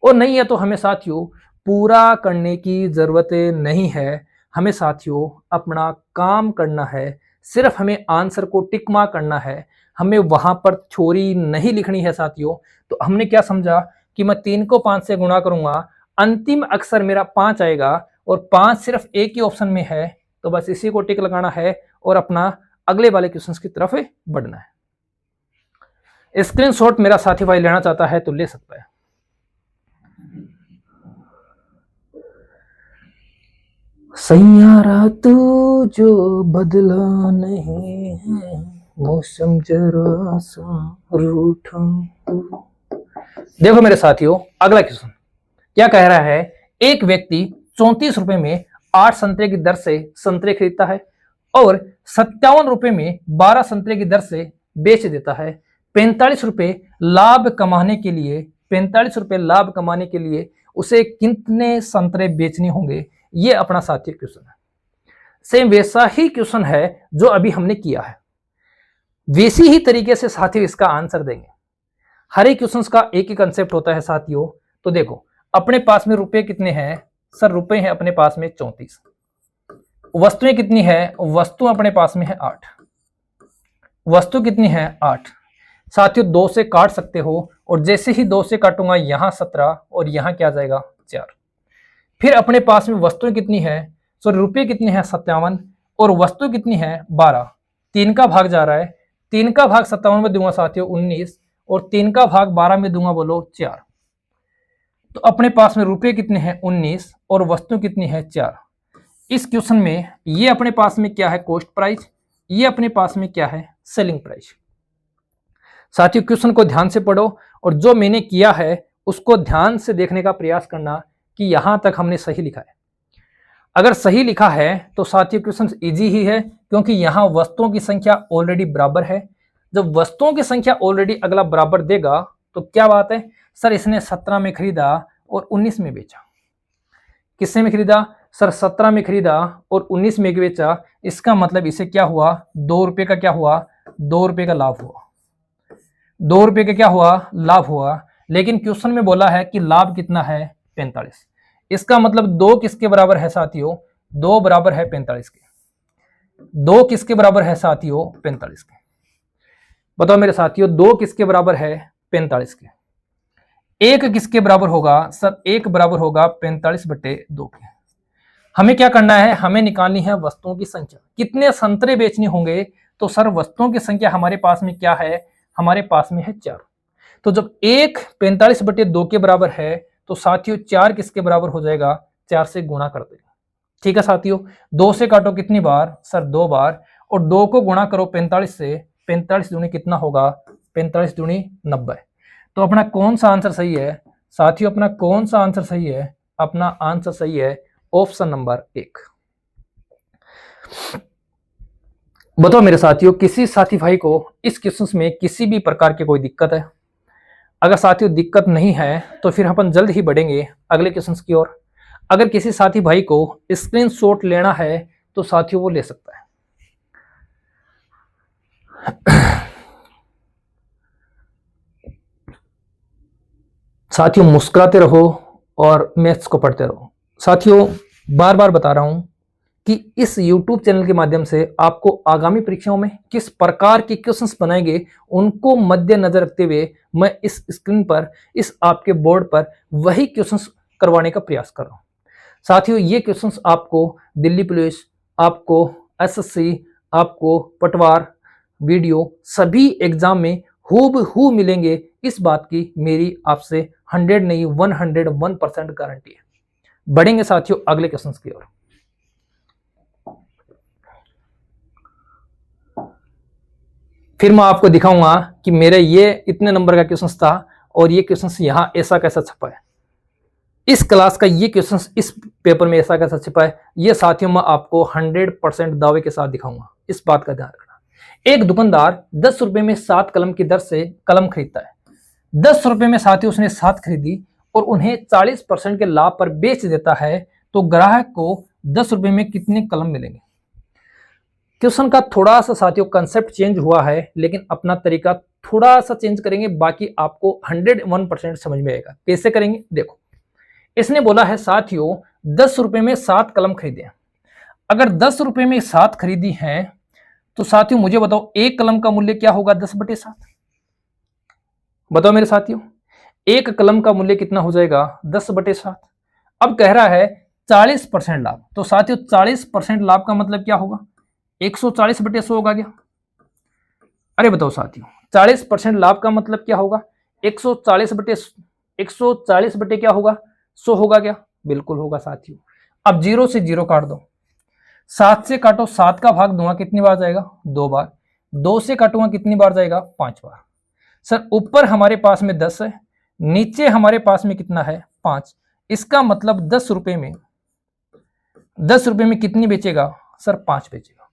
और नहीं है तो हमें साथियों पूरा करने की जरूरत नहीं है, हमें साथियों अपना काम करना है, सिर्फ हमें आंसर को टिक मार्क करना है, हमें वहां पर थ्योरी नहीं लिखनी है साथियों। तो हमने क्या समझा कि मैं 3 को 5 से गुणा करूंगा, अंतिम अक्षर मेरा 5 आएगा और 5 सिर्फ एक ही ऑप्शन में है, तो बस इसी को टिक लगाना है और अपना अगले वाले क्वेश्चन की तरफ बढ़ना है। स्क्रीनशॉट मेरा साथी भाई लेना चाहता है तो ले सकता है। सैयारा तू जो बदला नहीं है, मौसम जरा सा रूठा। देखो मेरे साथियों, अगला क्वेश्चन क्या कह रहा है, एक व्यक्ति 34 रुपए में 8 संतरे की दर से संतरे खरीदता है और 57 रुपए में 12 संतरे की दर से बेच देता है। 45 रुपए लाभ कमाने के लिए 45 रुपए लाभ कमाने के लिए उसे कितने संतरे बेचने होंगे, ये अपना साथी क्वेश्चन है। सेम वैसा ही क्वेश्चन है जो अभी हमने किया है, वैसी ही तरीके से साथियों इसका आंसर देंगे। हर एक क्वेश्चन का एक ही कंसेप्ट होता है साथियों। तो देखो अपने पास में रुपए कितने हैं सर, रुपए हैं अपने पास में 34, वस्तुएं कितनी है, वस्तु अपने पास में है 8, वस्तु कितनी है 8। साथियों 2 से काट सकते हो और जैसे ही 2 से काटूंगा यहां 17 और यहां क्या आ जाएगा 4। फिर अपने पास में वस्तुएं कितनी है, सो रुपये कितने हैं 57 और वस्तु कितनी है 12, 3 का भाग जा रहा है, 3 का भाग 57 में दूंगा साथियों 19 और 3 का भाग 12 में दूंगा बोलो 4। तो अपने पास में रुपये कितने हैं 19 और वस्तु कितनी है 4। इस क्वेश्चन में ये अपने पास में क्या है कॉस्ट प्राइस, ये अपने पास में क्या है सेलिंग प्राइस। साथियों क्वेश्चन को ध्यान से पढ़ो और जो मैंने किया है उसको ध्यान से देखने का प्रयास करना कि यहां तक हमने सही लिखा है। अगर सही लिखा है तो साथियों क्वेश्चन इजी ही है, क्योंकि यहां वस्तुओं की संख्या ऑलरेडी बराबर है। जब वस्तुओं की संख्या ऑलरेडी अगला बराबर देगा तो क्या बात है सर, इसने 17 में खरीदा और 19 में बेचा। किससे में खरीदा सर, 17 में खरीदा और 19 में बेचा। इसका मतलब इसे क्या हुआ 2 रुपए का क्या हुआ, 2 रुपए का लाभ हुआ, 2 रुपए का क्या हुआ लाभ हुआ। लेकिन क्वेश्चन में बोला है कि लाभ कितना है 45। इसका मतलब 2 किसके बराबर है साथियों, 2 बराबर है 45 के। 2 किसके बराबर है साथियों 45 के। बताओ मेरे साथियों 2 किसके बराबर है 45 के। 1 किसके बराबर होगा सर, 1 बराबर होगा 45/2 के। हमें क्या करना है, हमें निकालनी है वस्तुओं की संख्या, कितने संतरे बेचने होंगे। तो सर वस्तुओं की संख्या हमारे पास में क्या है, हमारे पास में है 4। तो जब 1 45/2 के बराबर है तो साथियों 4 किसके बराबर हो जाएगा, 4 से गुणा कर देगा। ठीक है साथियों, 2 से काटो कितनी बार सर 2 बार और 2 को गुणा करो 45 से, 45 दूनी कितना होगा 45 दूनी 90। तो अपना कौन सा आंसर सही है साथियों, अपना कौन सा आंसर सही है, अपना आंसर सही है ऑप्शन नंबर 1। बताओ मेरे साथियों किसी साथी भाई को इस क्वेश्चन में किसी भी प्रकार की कोई दिक्कत है। अगर साथियों दिक्कत नहीं है तो फिर अपन जल्द ही बढ़ेंगे अगले क्वेश्चन की ओर। अगर किसी साथी भाई को स्क्रीनशॉट लेना है तो साथियों वो ले सकता है। साथियों मुस्कुराते रहो और मैथ्स को पढ़ते रहो। साथियों बार बार बता रहा हूं कि इस YouTube चैनल के माध्यम से आपको आगामी परीक्षाओं में किस प्रकार के क्वेश्चंस बनाएंगे उनको मद्देनजर रखते हुए मैं इस स्क्रीन पर, इस आपके बोर्ड पर वही क्वेश्चंस करवाने का प्रयास कर रहा हूं। साथियों ये क्वेश्चंस आपको दिल्ली पुलिस, आपको SSC, आपको पटवार, वीडियो सभी एग्जाम में हूबहू मिलेंगे, इस बात की मेरी आपसे 100 नहीं 101% गारंटी है। बढ़ेंगे साथियों अगले क्वेश्चन की ओर। फिर मैं आपको दिखाऊंगा कि मेरे ये इतने नंबर का क्वेश्चन था और ये क्वेश्चन यहां ऐसा कैसा छपा है, इस क्लास का ये क्वेश्चन इस पेपर में ऐसा कैसा छपा है, ये साथियों मैं आपको 100% दावे के साथ दिखाऊंगा। इस बात का ध्यान रखना। एक दुकानदार 10 रुपए में 7 कलम की दर से कलम खरीदता है। 10 रुपए में साथियों उसने 7 खरीदी और उन्हें 40% के लाभ पर बेच देता है, तो ग्राहक को 10 रुपए में कितने कलम मिलेंगे। क्वेश्चन का थोड़ा सा साथियों कंसेप्ट चेंज हुआ है, लेकिन अपना तरीका थोड़ा सा चेंज करेंगे, बाकी आपको 101% समझ में आएगा। कैसे करेंगे देखो, इसने बोला है साथियों 10 रुपए में 7 कलम खरीदे। अगर 10 रुपए में 7 खरीदी हैं तो साथियों मुझे बताओ एक कलम का मूल्य क्या होगा, 10/7। बताओ मेरे साथियों, एक कलम का मूल्य कितना हो जाएगा, 10/7। अब कह रहा है 40% लाभ, तो साथियों 40% लाभ का मतलब क्या होगा, 140/100 होगा क्या। अरे बताओ साथियों 40% लाभ का मतलब क्या होगा, 140 बटे क्या होगा, 100 होगा क्या, बिल्कुल होगा साथियों। अब 0 से 0 काट दो, 7 से काटो, 7 का भाग दूंगा कितनी बार जाएगा, 2 बार। 2 से काटूंगा कितनी बार जाएगा, 5 बार। सर ऊपर हमारे पास में 10 है, नीचे हमारे पास में कितना है, 5। इसका मतलब 10 रुपए में कितनी बेचेगा, सर 5 बेचेगा।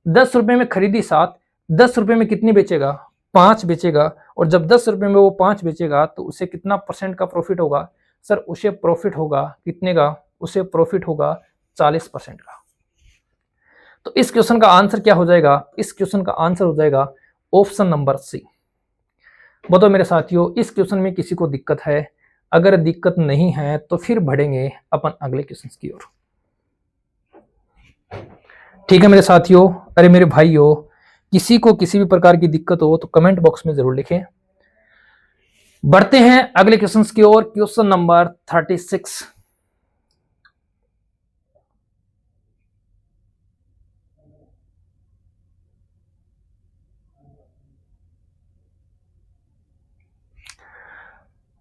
10 रुपए में खरीदी 7, 10 रुपए में कितनी बेचेगा, 5 बेचेगा। और जब 10 रुपए में वो 5 बेचेगा तो उसे कितना परसेंट का प्रॉफिट होगा, सर उसे प्रॉफिट होगा कितने का, उसे प्रॉफिट होगा 40% का। तो इस क्वेश्चन का आंसर क्या हो जाएगा, इस क्वेश्चन का आंसर हो जाएगा ऑप्शन नंबर सी। बताओ मेरे साथियों इस क्वेश्चन में किसी को दिक्कत है, अगर दिक्कत नहीं है तो फिर बढ़ेंगे अपन अगले क्वेश्चन की ओर। ठीक है मेरे साथियों, अरे मेरे भाइयों, किसी को किसी भी प्रकार की दिक्कत हो तो कमेंट बॉक्स में जरूर लिखें। बढ़ते हैं अगले क्वेश्चन की ओर। Question number 36।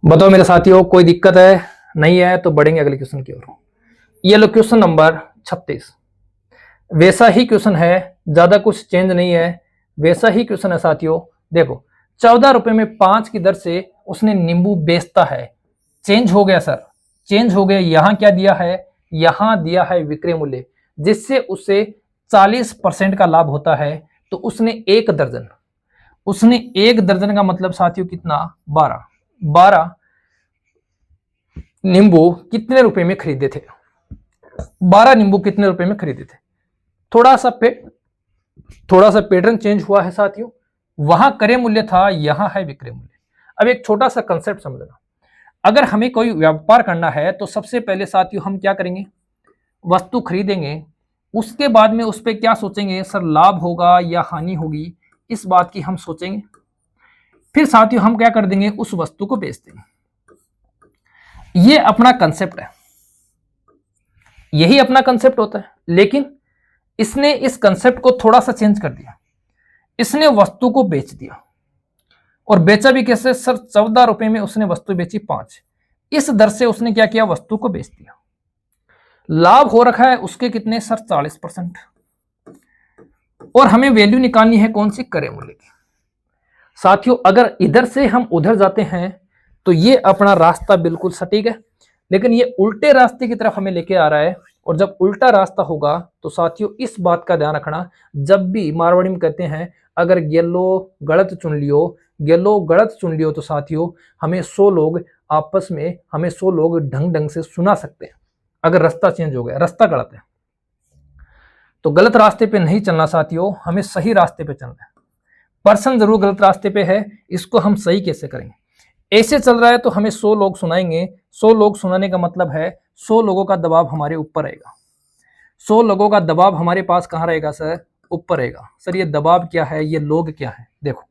बताओ मेरे साथियों कोई दिक्कत है, नहीं है तो बढ़ेंगे अगले क्वेश्चन की ओर। ये लो क्वेश्चन नंबर 36। वैसा ही क्वेश्चन है, ज्यादा कुछ चेंज नहीं है, वैसा ही क्वेश्चन है साथियों। देखो 14 रुपए में 5 की दर से उसने नींबू बेचता है। चेंज हो गया सर, चेंज हो गया। यहां क्या दिया है, यहां दिया है विक्रय मूल्य, जिससे उसे 40% का लाभ होता है। तो उसने एक दर्जन का मतलब साथियों कितना, 12 नींबू कितने रुपए में खरीदे थे, 12 नींबू कितने रुपए में खरीदे थे। थोड़ा सा पैटर्न चेंज हुआ है साथियों, वहां क्रय मूल्य था, यहां है विक्रय मूल्य। अब एक छोटा सा कंसेप्ट समझना, अगर हमें कोई व्यापार करना है तो सबसे पहले साथियों हम क्या करेंगे, वस्तु खरीदेंगे, उसके बाद में उस पर क्या सोचेंगे, सर लाभ होगा या हानि होगी, इस बात की हम सोचेंगे। फिर साथियों हम क्या कर देंगे, उस वस्तु को बेच देंगे। ये अपना कंसेप्ट है, यही अपना कंसेप्ट होता है। लेकिन इसने इस कंसेप्ट को थोड़ा सा चेंज कर दिया, इसने वस्तु को बेच दिया। और बेचा भी कैसे, सर 14 रुपए में उसने वस्तु बेची 5, इस दर से उसने क्या किया, वस्तु को बेच दिया। लाभ हो रखा है उसके कितने, सर 40%। और हमें वैल्यू निकालनी है कौन सी, क्रय मूल्य की। साथियों अगर इधर से हम उधर जाते हैं तो ये अपना रास्ता बिल्कुल सटीक है, लेकिन ये उल्टे रास्ते की तरफ हमें लेके आ रहा है। और जब उल्टा रास्ता होगा तो साथियों इस बात का ध्यान रखना, जब भी मारवाड़ी में कहते हैं अगर गेलो गलत चुन लियो तो साथियों हमें 100 लोग आपस में, हमें 100 लोग ढंग से सुना सकते हैं। अगर रास्ता चेंज हो गया, रास्ता गलत है तो गलत रास्ते पे नहीं चलना साथियों, हमें सही रास्ते पे चलना है। पर्सन जरूर गलत रास्ते पे है, इसको हम सही कैसे करेंगे। ऐसे चल रहा है तो हमें 100 लोग सुनाएंगे, 100 लोग सुनाने का मतलब है 100 लोगों का दबाव हमारे ऊपर रहेगा। 100 लोगों का दबाव हमारे पास कहाँ रहेगा सर, ऊपर रहेगा। सर ये दबाव क्या है, ये लोग क्या है, देखो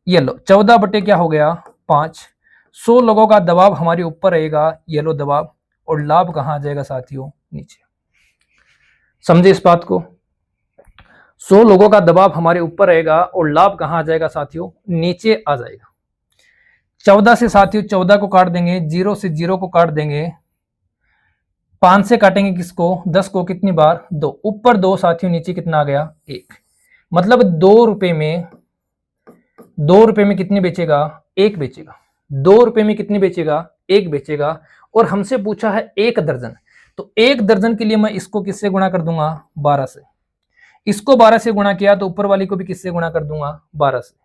ये लो 14 बटे क्या हो गया 5, 100 लोगों का दबाव हमारे ऊपर रहेगा, ये लो दबाव। और लाभ कहाँ आ जाएगा साथियों, नीचे। समझे इस बात को, 100 लोगों का दबाव हमारे ऊपर रहेगा और लाभ कहां आ जाएगा साथियों, नीचे आ जाएगा। 14 से साथियों 14 को काट देंगे, 0 से 0 को काट देंगे, 5 से काटेंगे किसको, 10 को, कितनी बार, 2, ऊपर 2 साथियों, नीचे कितना आ गया, 1। मतलब 2 रुपए में कितनी बेचेगा, 1 बेचेगा। 2 रुपए में कितनी बेचेगा, 1 बेचेगा। और हमसे पूछा है 1 दर्जन, तो 1 दर्जन के लिए मैं इसको किससे गुणा कर दूंगा, 12 से। इसको 12 से गुणा किया तो ऊपर वाली को भी किससे गुणा कर दूंगा, 12 से।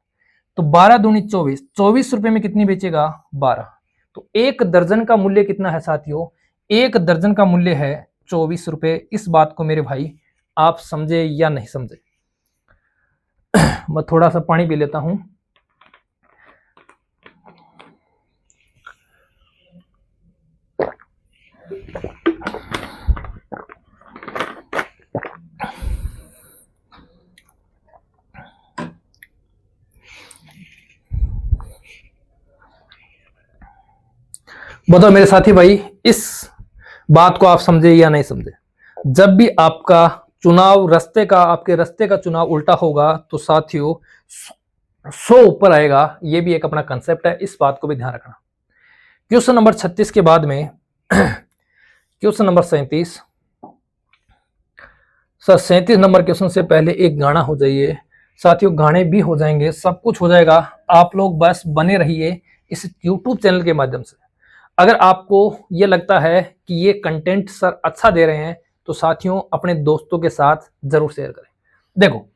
तो 12 दूनी 24, 24 रुपए में कितनी बेचेगा, 12। तो 1 दर्जन का मूल्य कितना है साथियों, 1 दर्जन का मूल्य है 24 रुपए। इस बात को मेरे भाई आप समझे या नहीं समझे। मैं थोड़ा सा पानी पी लेता हूं। बताओ मेरे साथी भाई, इस बात को आप समझे या नहीं समझे। जब भी आपका चुनाव आपके रास्ते का चुनाव उल्टा होगा तो साथियों 100 ऊपर आएगा। ये भी एक अपना कंसेप्ट है, इस बात को भी ध्यान रखना। क्वेश्चन नंबर 36 के बाद में question number 37। Sir 37 number question से पहले एक गाना हो जाइए साथियों, गाने भी हो जाएंगे, सब कुछ हो जाएगा। आप लोग बस बने रहिए इस YouTube चैनल के माध्यम से। अगर आपको ये लगता है कि ये कंटेंट सर अच्छा दे रहे हैं तो साथियों अपने दोस्तों के साथ जरूर शेयर करें। देखो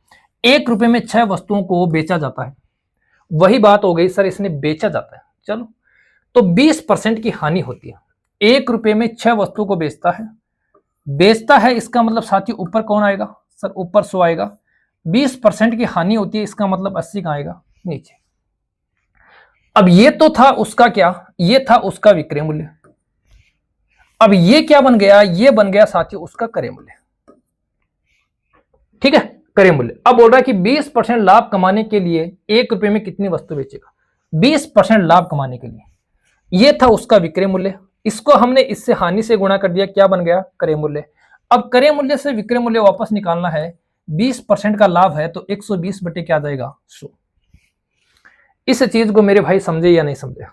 1 रुपए में 6 वस्तुओं को बेचा जाता है, वही बात हो गई सर इसने बेचा जाता है, चलो तो 20% की हानि होती है। 1 रुपए में 6 वस्तुओं को बेचता है, इसका मतलब साथियों ऊपर कौन आएगा, सर ऊपर 100 आएगा। 20% की हानि होती है, इसका मतलब 80 का आएगा नीचे। अब ये तो था उसका क्या, ये था उसका विक्रय मूल्य। अब ये क्या बन गया, ये बन गया साथियों उसका क्रय मूल्य। ठीक है, क्रय मूल्य। अब बोल रहा है कि 20% लाभ कमाने के लिए 1 रुपए में कितनी वस्तु बेचेगा। 20% लाभ कमाने के लिए ये था उसका विक्रय मूल्य। इसको हमने इससे हानि से गुणा कर दिया, क्या बन गया, क्रय मूल्य। अब क्रय मूल्य से विक्रय मूल्य वापस निकालना है। 20% का लाभ है तो 120 बटे क्या आ जाएगा, 100। इस चीज को मेरे भाई समझे या नहीं समझे।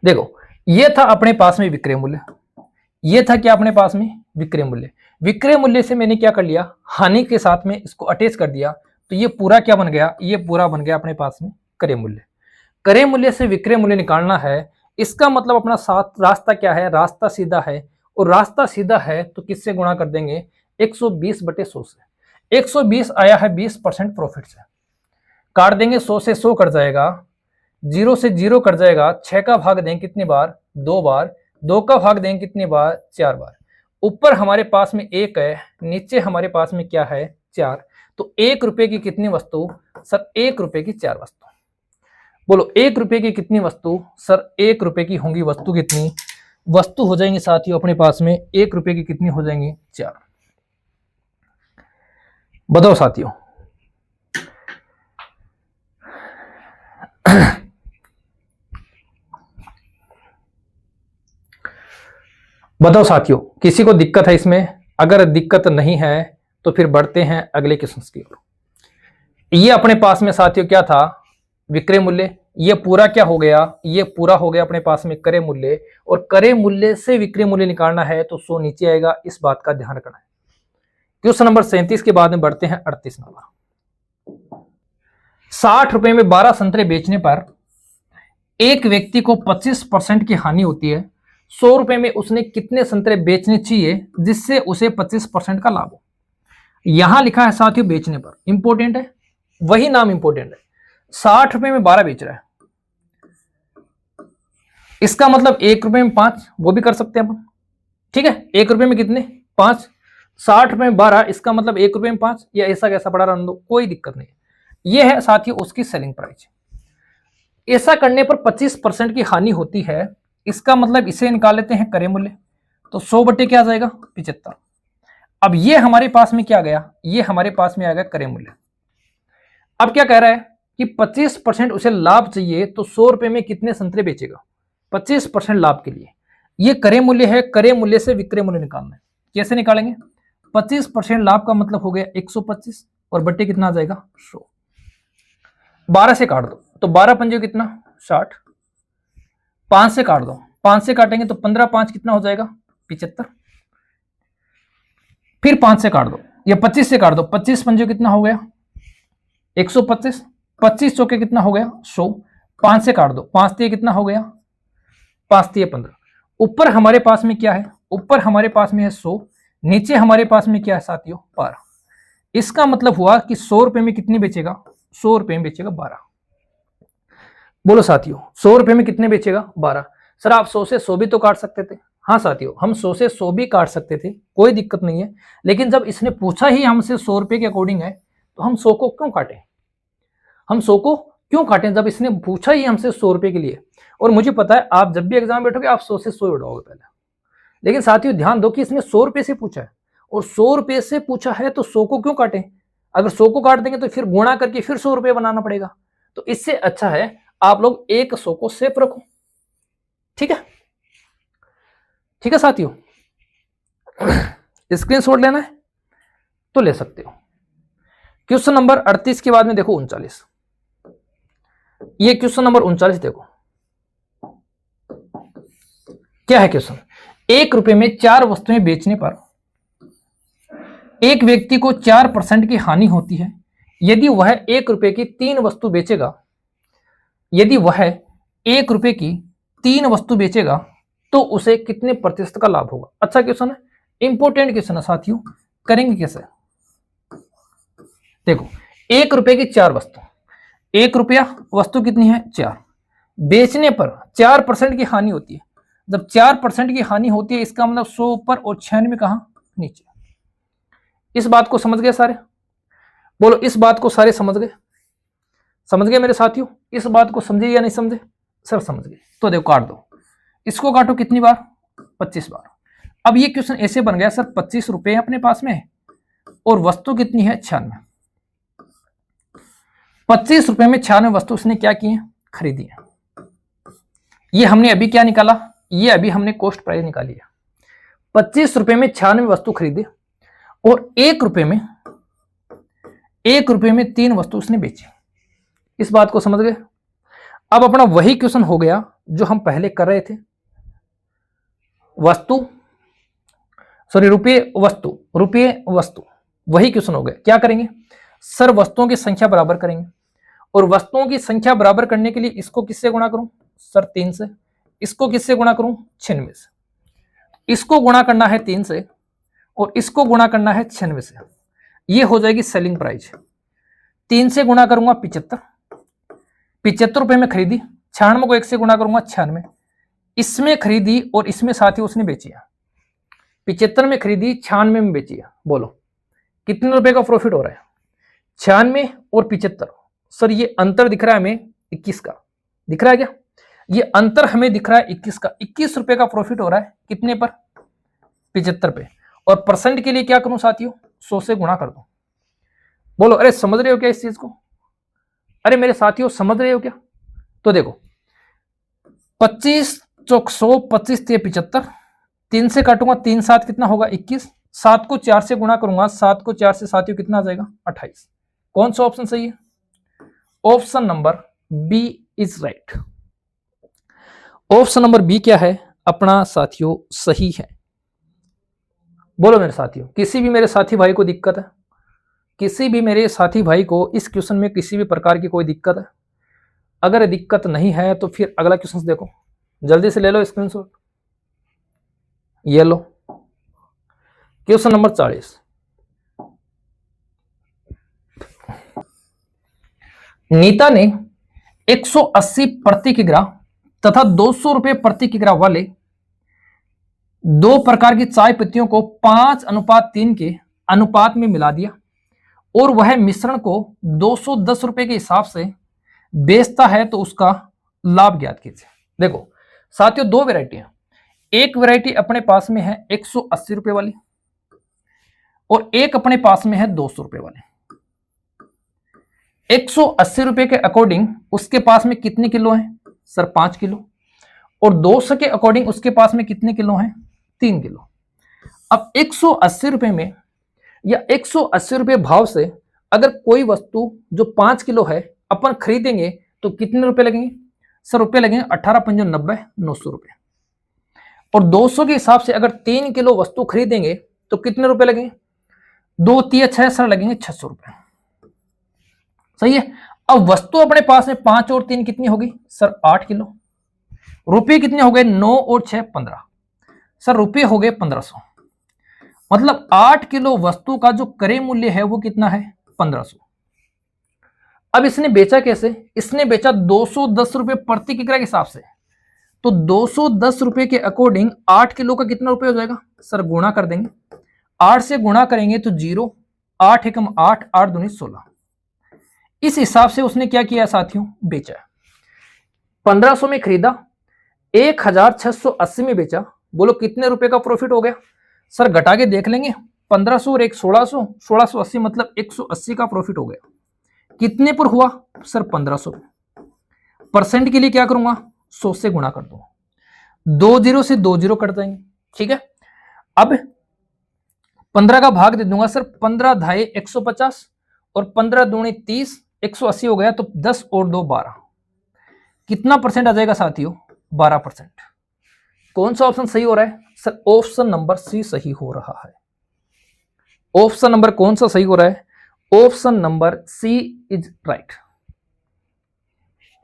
देखो ये था अपने पास में विक्रय मूल्य, ये था क्या अपने पास में विक्रय मूल्य। विक्रय मूल्य से मैंने क्या कर लिया, हानि के साथ में इसको अटैच कर दिया, तो ये पूरा क्या बन गया, ये पूरा बन गया अपने पास में क्रय मूल्य। क्रय मूल्य से विक्रय मूल्य निकालना है, इसका मतलब अपना साथ रास्ता क्या है, रास्ता सीधा है। और रास्ता सीधा है तो किससे गुणा कर देंगे, 120 बटे 100 से। 120 आया है 20% प्रॉफिट से, काट देंगे 100 से 100 कट जाएगा, 0 से 0 कट जाएगा। 6 का भाग दें कितनी बार, 2 बार। 2 का भाग दें कितनी बार, 4 बार। ऊपर हमारे पास में 1 है, नीचे हमारे पास में क्या है, 4। तो 1 रुपए की कितनी वस्तु, सर 1 रुपए की 4 वस्तु। बोलो 1 रुपए की कितनी वस्तु, सर 1 रुपए की होंगी वस्तु कितनी, वस्तु हो जाएंगी साथियों अपने पास में 1 रुपए की कितनी हो जाएंगी, 4। बताओ साथियों। बताओ साथियों, किसी को दिक्कत है इसमें? अगर दिक्कत नहीं है तो फिर बढ़ते हैं अगले क्वेश्चन की ओर। ये अपने पास में साथियों क्या था, विक्रय मूल्य। ये पूरा क्या हो गया, ये पूरा हो गया अपने पास में क्रय मूल्य। और क्रय मूल्य से विक्रय मूल्य निकालना है तो 100 नीचे आएगा, इस बात का ध्यान रखना है। क्वेश्चन नंबर 37 के बाद में बढ़ते हैं 38 नंबर। 60 रुपए में 12 संतरे बेचने पर एक व्यक्ति को 25% की हानि होती है। 100 रुपए में उसने कितने संतरे बेचने चाहिए जिससे उसे 25% का लाभ हो। यहां लिखा है साथियों बेचने पर, इंपॉर्टेंट है, वही नाम इंपॉर्टेंट है। 60 रुपए में 12 बेच रहा है, इसका मतलब 1 रुपए में 5, वो भी कर सकते हैं अपन। ठीक है, 1 रुपए में कितने, 5। 60 रुपए में 12, इसका मतलब 1 रुपए में 5, या ऐसा कैसा पड़ा रहने दो, कोई दिक्कत नहीं। ये है साथियों उसकी सेलिंग प्राइस। ऐसा करने पर 25% की हानि होती है, इसका मतलब इसे निकाल लेते हैं क्रय मूल्य। तो 100 बटे क्या आ जाएगा, 75। अब ये हमारे पास में क्या आ गया, ये हमारे पास में आ गया क्रय मूल्य। अब क्या कह रहा है कि 25% उसे लाभ चाहिए, तो 100 रुपए में कितने संतरे बेचेगा, 25% लाभ के लिए। ये क्रय मूल्य है, क्रय मूल्य से विक्रय मूल्य निकालना है। कैसे निकालेंगे, 25% लाभ का मतलब हो गया 125 और बट्टे कितना आ जाएगा 100। 12 से काट दो तो 12 पंजे कितना 60। 5 से काट दो, 5 से काटेंगे तो 15 5 कितना हो जाएगा 75। फिर 5 से काट दो या 25 से काट दो, 25 पंजे कितना हो गया 125। 25 चौके कितना हो गया 100। 5 से काट दो, 5 तिये कितना हो गया 5 तिये 15। ऊपर हमारे पास में क्या है, ऊपर हमारे पास में है 100, नीचे हमारे पास में क्या है साथियों 12। इसका मतलब हुआ कि 100 रुपए में कितनी बेचेगा 100 रुपए में बेचेगा 12। बोलो साथियों 100 रुपए में कितने बेचेगा 12। सर आप 100 से 100 भी तो काट सकते थे। हाँ साथियों हम 100 से 100 भी काट सकते थे, कोई दिक्कत नहीं है, लेकिन जब इसने पूछा ही हमसे 100 रुपए के अकॉर्डिंग है तो हम 100 को क्यों काटें, हम 100 को क्यों काटें जब इसने पूछा ही हमसे 100 रुपए के लिए। और मुझे पता है आप जब भी एग्जाम बैठोगे आप 100 से 100 उड़ाओगे पहले, लेकिन साथियों ध्यान दो कि इसने 100 रुपए से पूछा है और 100 रुपए से पूछा है तो 100 को क्यों काटें। अगर 100 को काट देंगे तो फिर गुणा करके फिर 100 रुपए बनाना पड़ेगा, तो इससे अच्छा है आप लोग एक 100 को सेफ रखो। ठीक है, ठीक है साथियों, स्क्रीनशॉट लेना है तो ले सकते हो। क्वेश्चन नंबर 38 के बाद में देखो 39, ये क्वेश्चन नंबर 39 देखो क्या है क्वेश्चन। 1 रुपए में 4 वस्तुएं बेचने पर एक व्यक्ति को 4% की हानि होती है। यदि वह 1 रुपए की 3 वस्तु बेचेगा, यदि वह 1 रुपए की 3 वस्तु बेचेगा तो उसे कितने प्रतिशत का लाभ होगा। अच्छा क्वेश्चन है, इंपॉर्टेंट क्वेश्चन है साथियों, करेंगे कैसे देखो। 1 रुपए की 4 वस्तु, 1 रुपया वस्तु कितनी है 4, बेचने पर 4% की हानि होती है। जब 4% की हानि होती है इसका मतलब 100 ऊपर और 96 कहां नीचे। इस बात को समझ गए सारे, बोलो इस बात को सारे समझ गए, समझ गए मेरे साथियों, इस बात को समझे या नहीं समझे। सर समझ गए, तो देखो काट दो, इसको काटो कितनी बार 25 बार। अब ये क्वेश्चन ऐसे बन गया सर 25 रुपए अपने पास में और वस्तु कितनी है 96। 25 रुपए में 96 वस्तु उसने क्या की है खरीदी है। ये हमने अभी क्या निकाला, ये अभी हमने कॉस्ट प्राइस निकाली है। 25 रुपए में 96 वस्तु खरीदी और 1 रुपए में 3 वस्तु उसने बेची। इस बात को समझ गए। अब अपना वही क्वेश्चन हो गया जो हम पहले कर रहे थे, रुपये वस्तु, वही क्वेश्चन हो गया। क्या करेंगे सर, वस्तुओं की संख्या बराबर करेंगे और वस्तुओं की संख्या बराबर करने के लिए इसको किससे गुणा करूं सर 3 से, इसको किससे गुणा करूं 96 से, इसको गुणा करना है 3 से और इसको गुणा करना है 96 से, ये हो जाएगी सेलिंग प्राइस। 3 से गुणा करूंगा 75 रुपए में खरीदी, 96 को 1 से गुणा करूंगा 96, इसमें खरीदी और इसमें साथ ही उसने बेची है। 75 में खरीदी 96 में बेची है, बोलो कितने रुपए का प्रॉफिट हो रहा है 96 और 75। सर ये अंतर दिख रहा है हमें 21 का, दिख रहा है क्या, ये अंतर हमें दिख रहा है 21 का। 21 रुपए का प्रॉफिट हो रहा है कितने पर 75 पे, और परसेंट के लिए क्या करूं साथियों 100 से गुणा कर दो। बोलो अरे समझ रहे हो क्या इस चीज को, अरे मेरे साथियों समझ रहे हो क्या। तो देखो 25 चौक 100, 25 तिये 75, 3 से काटूंगा 3 7 कितना होगा 21, 7 को 4 से गुणा करूंगा, 7 को 4 से साथियों कितना आ जाएगा 28। कौन सा ऑप्शन सही है, option number B is right. Option number B क्या है अपना साथियों सही है। बोलो मेरे साथियों, किसी भी मेरे साथी भाई को दिक्कत है, किसी भी मेरे साथी भाई को इस क्वेश्चन में किसी भी प्रकार की कोई दिक्कत है। अगर दिक्कत नहीं है तो फिर अगला क्वेश्चन देखो, जल्दी से ले लो स्क्रीनशॉट, ये लो क्वेश्चन नंबर 40। नीता ने 180 प्रति किग्रा तथा 200 रुपए प्रति किग्रा वाले 2 प्रकार की चाय पत्तियों को 5:3 के अनुपात में मिला दिया और वह मिश्रण को 210 रुपए के हिसाब से बेचता है तो उसका लाभ ज्ञात कीजिए। देखो साथियों 2 वैरायटी है, एक वैरायटी अपने पास में है 180 रुपए वाली और एक अपने पास में है 200 रुपए वाली। 180 रुपए के अकॉर्डिंग उसके पास में कितने किलो है सर 5 किलो, और 200 के अकॉर्डिंग उसके पास में कितने किलो है 3 किलो। अब 180 रुपए में या 180 रुपये भाव से अगर कोई वस्तु जो 5 किलो है अपन खरीदेंगे तो कितने रुपए लगेंगे? सर रुपए लगेंगे 18 पंजो 90, 900 रुपए। और 200 के हिसाब से अगर 3 किलो वस्तु खरीदेंगे तो कितने रुपए लगेंगे? 2 3 6 सर लगेंगे 600 रुपए। सही है। अब वस्तु अपने पास में 5 और 3 कितनी होगी? Sir 8 kilo. रुपये कितने हो गए? 9 और 6 15। सर रुपये हो गए 1500। मतलब 8 किलो वस्तु का जो क्रय मूल्य है वो कितना है? 1500। अब इसने बेचा कैसे? इसने बेचा 210 रुपए प्रति किग्रा के हिसाब से। तो 210 रुपए के अकॉर्डिंग 8 किलो का कितना रुपए हो जाएगा? सर गुणा कर देंगे, 8 से गुणा करेंगे तो 0, 8 एकम 8, 8 दूनी 16। इस हिसाब से उसने क्या किया साथियों? बेचा। 1500 में खरीदा, 1680 में बेचा। बोलो कितने रुपए का प्रॉफिट हो गया? सर घटा के देख लेंगे, 1500 और 1600, 1680 मतलब 180 का प्रॉफिट हो गया। कितने पर हुआ? सर 1500। परसेंट के लिए क्या करूंगा? 100 से गुणा कर दूंगा, 2 0 से 2 0 कट जाएंगे। ठीक है। अब 15 का भाग दे दूंगा। सर 15 ढाई 150 और 15 दूनी 30, 180 हो गया। तो 10 और 2 12। कितना परसेंट आ जाएगा साथियों? 12%। कौन सा ऑप्शन सही हो रहा है? सर ऑप्शन नंबर सी सही हो रहा है। ऑप्शन नंबर कौन सा सही हो रहा है? Option number C is right.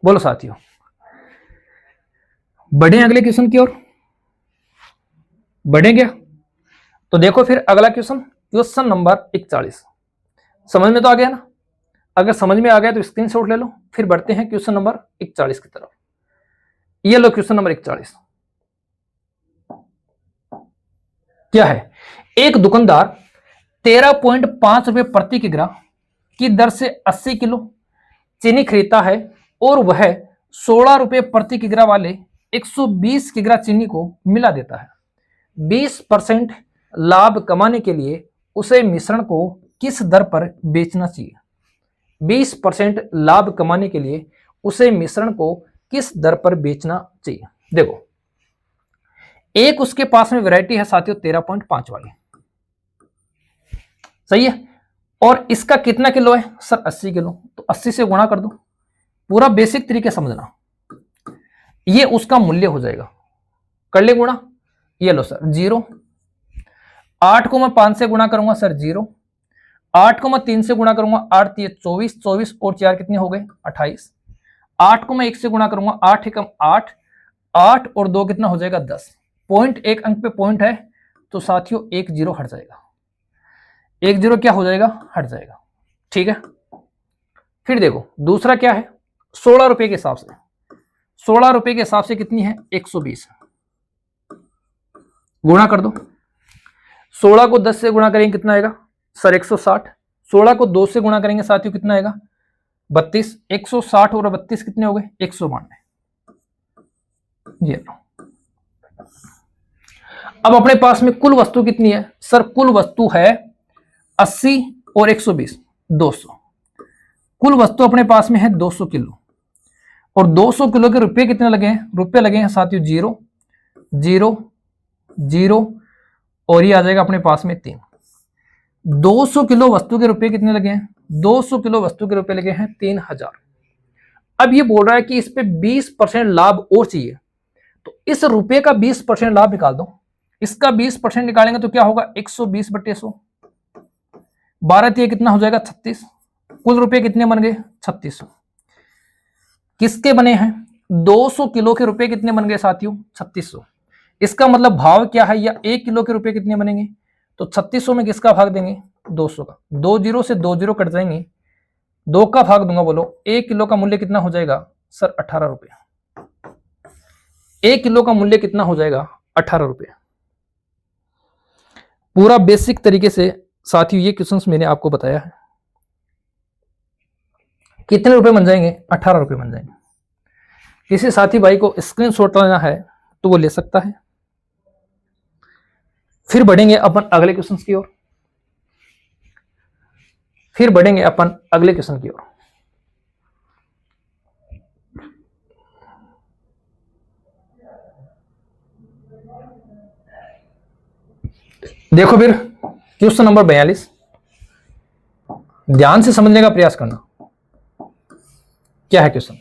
बोलो साथियों, बढ़े अगले क्वेश्चन की ओर। बढ़े क्या? तो देखो फिर अगला क्वेश्चन, क्वेश्चन नंबर 41। समझ में तो आ गया ना? अगर समझ में आ गया तो स्क्रीनशॉट ले लो। फिर बढ़ते हैं क्वेश्चन नंबर 41 की तरफ। ये लो क्वेश्चन नंबर 41। क्या है? एक दुकानदार 13.5 रुपए प्रति किग्रा की दर से 80 किलो चीनी खरीदता है और वह 16 रुपए प्रति किग्रा वाले 120 किग्रा चीनी को मिला देता है। 20% लाभ कमाने के लिए उसे मिश्रण को किस दर पर बेचना चाहिए? 20% लाभ कमाने के लिए उसे मिश्रण को किस दर पर बेचना चाहिए? देखो, एक उसके पास में वैरायटी है साथियों 13.5 वाली, सही है। और इसका कितना किलो है? Sir 80 kilo. तो 80 से गुणा कर दो। पूरा बेसिक तरीके समझना, ये उसका मूल्य हो जाएगा। कर ले गुणा। ये लो सर 0। 8 को मैं 5 से गुणा करूंगा सर 0। 8 को मैं 3 से गुणा करूंगा 8 3 24, 24 और 4 कितने हो गए? 28। 8 को मैं 1 से गुणा करूंगा 8 एकम 8, 8 और 2 कितना हो जाएगा? 10। पॉइंट एक अंक पे पॉइंट है तो साथियों 1 0 हट जाएगा। 1 0 क्या हो जाएगा? हट जाएगा। ठीक है। फिर देखो दूसरा क्या है? 16 रुपए के हिसाब से। 16 रुपए के हिसाब से कितनी है? 120। गुणा कर दो। 16 को 10 से गुणा करेंगे कितना आएगा? सर 160। 16 को 2 से गुणा करेंगे साथियों कितना आएगा? 32। 160 और 32 कितने हो गए? 192। ये लो। अब अपने पास में कुल वस्तु कितनी है? सर कुल वस्तु है 80 और 120, 200। कुल वस्तु अपने पास में है 200 किलो। और 200 किलो के रुपए कितने लगे हैं? रुपए लगे हैं साथियों 0 0 0 और ये आ जाएगा अपने पास में 3। 200 किलो वस्तु के रुपए कितने लगे हैं? 200 किलो वस्तु के रुपए लगे हैं 3000। अब ये बोल रहा है कि इस पे 20% लाभ और चाहिए। तो इस रुपए का 20% लाभ निकाल दो। इसका 20% निकालेंगे तो क्या होगा? 120/100। 12 3 कितना हो जाएगा? 36। कुल रुपए कितने बन गए? 3600। किसके बने हैं? 200 किलो के रुपए कितने बन गए साथियों? 3600। इसका मतलब भाव क्या है? या 1 किलो के रुपए कितने बनेंगे? तो 3600 में किसका भाग देंगे? 200 का। 2 0 से 2 0 कट जाएंगे, 2 का भाग दूंगा। बोलो 1 किलो का मूल्य कितना हो जाएगा? सर 18 रुपए। 1 किलो का मूल्य कितना हो जाएगा? 18 रुपए। पूरा बेसिक तरीके से साथियों ये क्वेश्चंस मैंने आपको बताया है। कितने रुपए बन जाएंगे? 18 रुपए बन जाएंगे। किसी साथी भाई को स्क्रीनशॉट लेना है तो वो ले सकता है। फिर बढ़ेंगे अपन अगले क्वेश्चन की ओर। फिर बढ़ेंगे अपन अगले क्वेश्चन की ओर। देखो फिर क्वेश्चन नंबर 42। ध्यान से समझने का प्रयास करना। क्या है क्वेश्चन?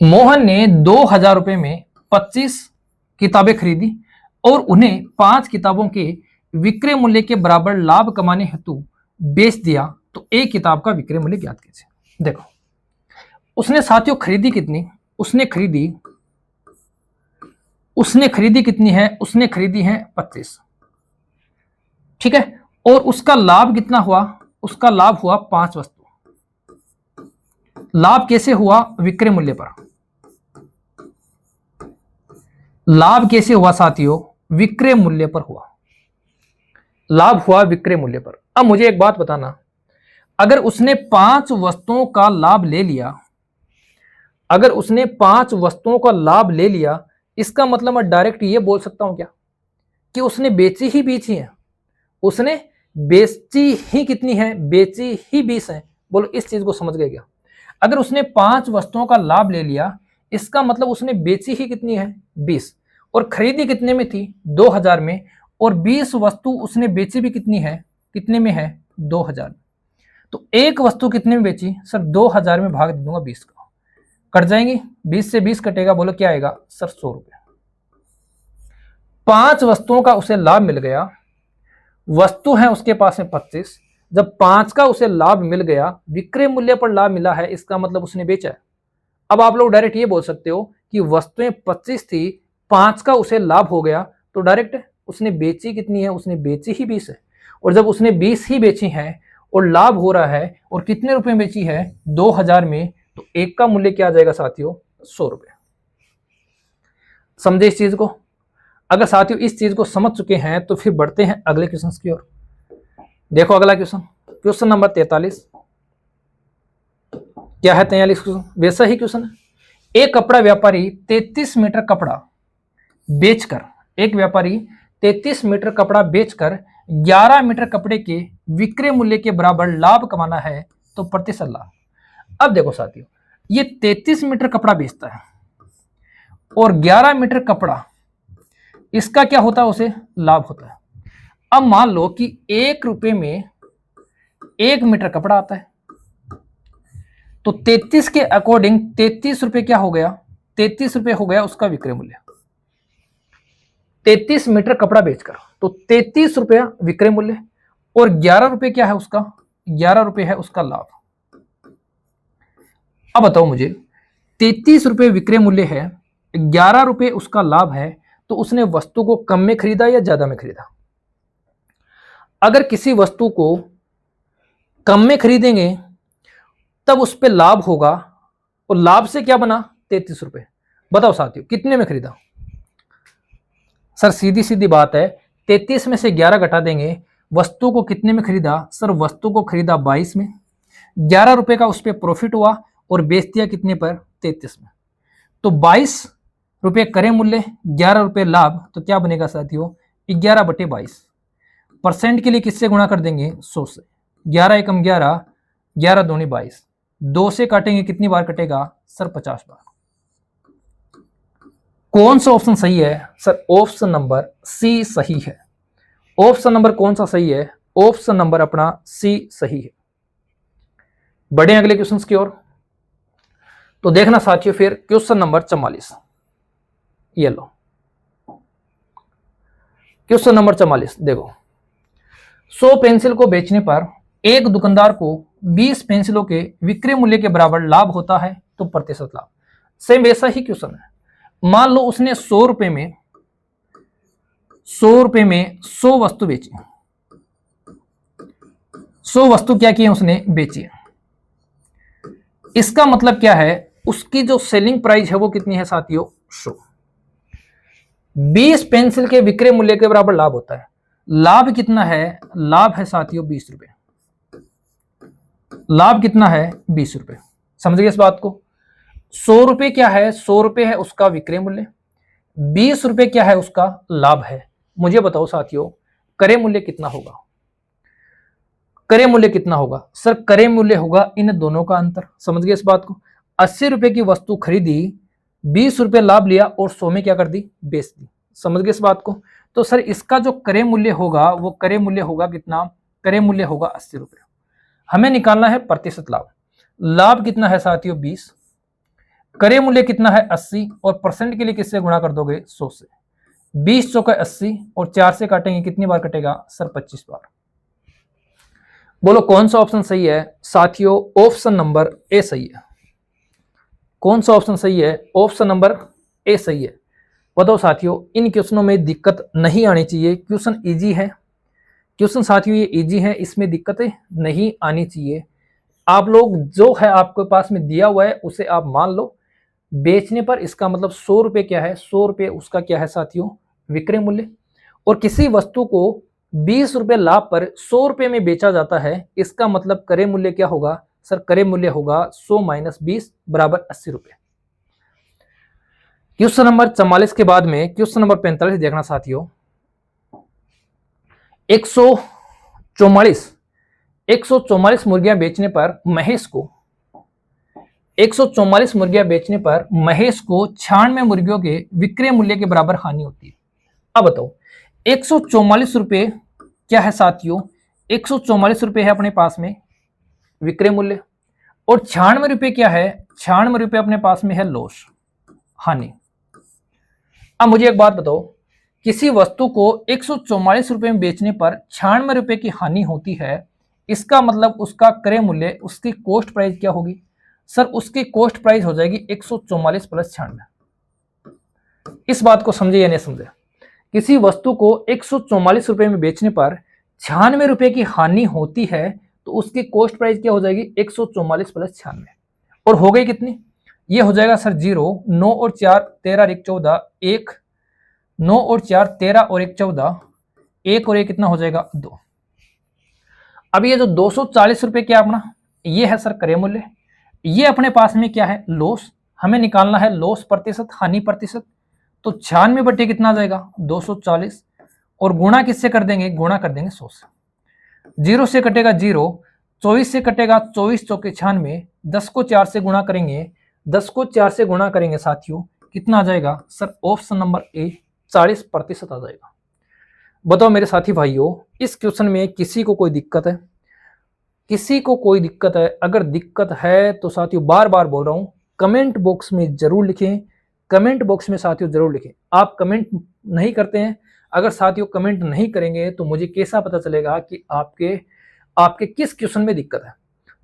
मोहन ने 2000 रुपए में 25 किताबें खरीदी और उन्हें 5 किताबों के विक्रय मूल्य के बराबर लाभ कमाने हेतु बेच दिया, तो एक किताब का विक्रय मूल्य ज्ञात कीजिए। देखो, उसने साथियों खरीदी कितनी? उसने खरीदी कितनी है? उसने खरीदी है 25, ठीक है। और उसका लाभ कितना हुआ? उसका लाभ हुआ 5 वस्तु। लाभ कैसे हुआ? विक्रय मूल्य पर। लाभ कैसे हुआ साथियों? विक्रय मूल्य पर हुआ। लाभ हुआ विक्रय मूल्य पर। अब मुझे एक बात बताना, अगर उसने 5 वस्तुओं का लाभ ले लिया, अगर उसने 5 वस्तुओं का लाभ ले लिया, इसका मतलब मैं डायरेक्ट ये बोल सकता हूं क्या कि उसने बेची ही 20 है? उसने बेची ही कितनी है? बेची ही 20 है। बोलो, इस चीज को समझ गए क्या? अगर उसने 5 वस्तुओं का लाभ ले लिया, इसका मतलब उसने बेची ही कितनी है? 20। और खरीदी कितने में थी? 2000 में। और 20 वस्तु उसने बेची भी कितनी है? कितने में है? 2000 में। तो एक वस्तु कितने में बेची? सर 2000 में भाग दे दूंगा 20 का, कट जाएंगी। 20 से 20 कटेगा, बोलो क्या आएगा? सर 100 रुपए। 5 वस्तुओं का उसे लाभ मिल गया, वस्तु है उसके पास में 25। जब 5 का उसे लाभ मिल गया, विक्रय मूल्य पर लाभ मिला है, इसका मतलब उसने बेचा है। अब आप लोग डायरेक्ट ये बोल सकते हो कि वस्तुएं 25 थी, 5 का उसे लाभ हो गया, तो डायरेक्ट उसने बेची कितनी है? उसने बेची ही 20 है। और जब उसने 20 ही बेची है और लाभ हो रहा है, और कितने रुपए में बेची है? 2000 में, तो एक का मूल्य क्या आ जाएगा साथियों? 100 रुपए। समझे इस चीज को? अगर साथियों इस चीज को समझ चुके हैं तो फिर बढ़ते हैं अगले क्वेश्चन की ओर। देखो अगला क्वेश्चन, क्वेश्चन नंबर 43। क्या है 43 क्वेश्चन? वैसा ही क्वेश्चन है। एक कपड़ा व्यापारी 33 मीटर कपड़ा बेचकर, एक व्यापारी 33 मीटर कपड़ा बेचकर 11 मीटर कपड़े के विक्रय मूल्य के बराबर लाभ कमाना है, तो प्रतिशत लाभ। अब देखो साथियों, ये 33 मीटर कपड़ा बेचता है और 11 मीटर कपड़ा, इसका क्या होता है? उसे लाभ होता है। अब मान लो कि 1 रुपए में 1 मीटर कपड़ा आता है, तो 33 के अकॉर्डिंग 33 रुपए क्या हो गया? 33 रुपए हो गया उसका विक्रय मूल्य। 33 मीटर कपड़ा बेचकर, तो 33 रुपया विक्रय मूल्य, और 11 रुपए क्या है उसका? 11 रुपए है उसका लाभ। अब बताओ मुझे, 33 रुपए विक्रय मूल्य है, 11 रुपए उसका लाभ है, तो उसने वस्तु को कम में खरीदा या ज्यादा में खरीदा? अगर किसी वस्तु को कम में खरीदेंगे तब उस पर लाभ होगा, और लाभ से क्या बना? 33 रुपए। बताओ साथियों कितने में खरीदा? सर सीधी सीधी बात है, 33 में से 11 घटा देंगे, वस्तु को कितने में खरीदा? सर वस्तु को खरीदा 22 में, 11 रुपए का उस पर प्रॉफिट हुआ और बेच दिया कितने पर? 33 में। तो 22 रुपए क्रय मूल्य, 11 रुपए लाभ, तो क्या बनेगा साथियों? 11/22। परसेंट के लिए किससे गुणा कर देंगे? 100 से। 11 एकम 11, 11 दूनी 22, 2 से काटेंगे कितनी बार कटेगा? सर 50 बार। कौन सा ऑप्शन सही है? सर ऑप्शन नंबर सी सही है। ऑप्शन नंबर कौन सा सही है? ऑप्शन नंबर अपना सी सही है। बढ़े अगले क्वेश्चंस की ओर। तो देखना साथियों फिर क्वेश्चन नंबर 44। ये लो क्वेश्चन नंबर 44। देखो, 100 पेंसिल को बेचने पर एक दुकानदार को 20 पेंसिलों के विक्रय मूल्य के बराबर लाभ होता है, तो प्रतिशत लाभ। सेम वैसा ही क्वेश्चन है। मान लो उसने 100 रुपए में 100 वस्तु बेची। 100 वस्तु क्या की है? उसने बेची है। इसका मतलब क्या है? उसकी जो सेलिंग प्राइस है वो कितनी है साथियों? 100। 20 पेंसिल के विक्रय मूल्य के बराबर लाभ होता है। लाभ कितना है? लाभ है साथियों 20 रुपए। लाभ कितना है? 20 रुपए। समझ गए इस बात को? 100 रुपए क्या है? 100 रुपए है उसका विक्रय मूल्य, 20 रुपए क्या है? उसका लाभ है। मुझे बताओ साथियों क्रय मूल्य कितना होगा? क्रय मूल्य कितना होगा? सर क्रय मूल्य होगा इन दोनों का अंतर। समझ गए इस बात को? 80 रुपए की वस्तु खरीदी, 20 रुपए लाभ लिया और 100 में क्या कर दी? बेच दी। समझ गए इस बात को? तो सर इसका जो क्रय मूल्य होगा वो क्रय मूल्य होगा कितना? क्रय मूल्य होगा 80 रुपए। हमें निकालना है प्रतिशत लाभ। लाभ कितना है साथियों 20, क्रय मूल्य कितना है 80 और परसेंट के लिए किससे गुणा कर दोगे 100 से। 20 चौका 80 और 4 से काटेंगे कितनी बार कटेगा सर 25 बार। बोलो कौन सा ऑप्शन सही है साथियों? ऑप्शन नंबर ए सही है। कौन सा ऑप्शन सही है? ऑप्शन नंबर ए सही है। बताओ साथियों, इन क्वेश्चनों में दिक्कत नहीं आनी चाहिए। क्वेश्चन इजी है, क्वेश्चन साथियों ये इजी है, इसमें दिक्कतें नहीं आनी चाहिए। आप लोग जो है आपके पास में दिया हुआ है उसे आप मान लो। बेचने पर इसका मतलब 100 रुपये क्या है, 100 रुपये उसका क्या है साथियों विक्रय मूल्य। और किसी वस्तु को 20 रुपये लाभ पर 100 रुपये में बेचा जाता है, इसका मतलब क्रय मूल्य क्या होगा सर? क्रय मूल्य होगा 100 - 20 बराबर 80 रुपये। क्वेश्चन नंबर 44 के बाद में क्वेश्चन नंबर 45 देखना साथियों। 144 मुर्गियां बेचने पर महेश को 144 मुर्गियां बेचने पर महेश को 96 मुर्गियों के विक्रय मूल्य के बराबर हानि होती है। अब बताओ 144 रुपये क्या है साथियों? 144 रुपये है अपने पास में विक्रय मूल्य और 96 रुपये क्या है? 96 रुपये अपने पास में है लॉस, हानि। अब मुझे एक बात बताओ, किसी वस्तु को 144 रुपये में बेचने पर 96 रुपये की हानि होती है, इसका मतलब उसका क्रय मूल्य, उसकी कॉस्ट प्राइस क्या होगी सर? उसकी कॉस्ट प्राइस हो जाएगी 144 प्लस 96। इस बात को समझे या नहीं समझे? किसी वस्तु को 144 रुपये में बेचने पर 96 रुपये की हानि होती है तो उसकी कॉस्ट प्राइस क्या हो जाएगी 144 प्लस 96। और हो गई कितनी? ये हो जाएगा सर 0, 9 और 4 13 और 1 14, 1 9 और 4 13 और 1 14, 1 और 1 कितना हो जाएगा 2। अब ये जो 240 रुपये क्या अपना, ये है सर क्रय मूल्य। ये अपने पास में क्या है लॉस, हमें निकालना है लॉस प्रतिशत, हानि प्रतिशत। तो 96 बटे कितना आ जाएगा 240 और गुणा किससे कर देंगे? गुणा कर देंगे 100 से। 0 से कटेगा 0, 24 से कटेगा 24 चौके 96, 10 को 4 से गुणा करेंगे, 10 को 4 से गुणा करेंगे साथियों कितना आ जाएगा सर? ऑप्शन नंबर ए 40% आ जाएगा। बताओ मेरे साथी भाइयों, इस क्वेश्चन में किसी को कोई दिक्कत है? किसी को कोई दिक्कत है? अगर दिक्कत है तो साथियों बार बार बोल रहा हूं कमेंट बॉक्स में जरूर लिखें। कमेंट बॉक्स में साथियों जरूर लिखें। आप कमेंट नहीं करते हैं, अगर साथियों कमेंट नहीं करेंगे तो मुझे कैसा पता चलेगा कि आपके किस क्वेश्चन में दिक्कत है।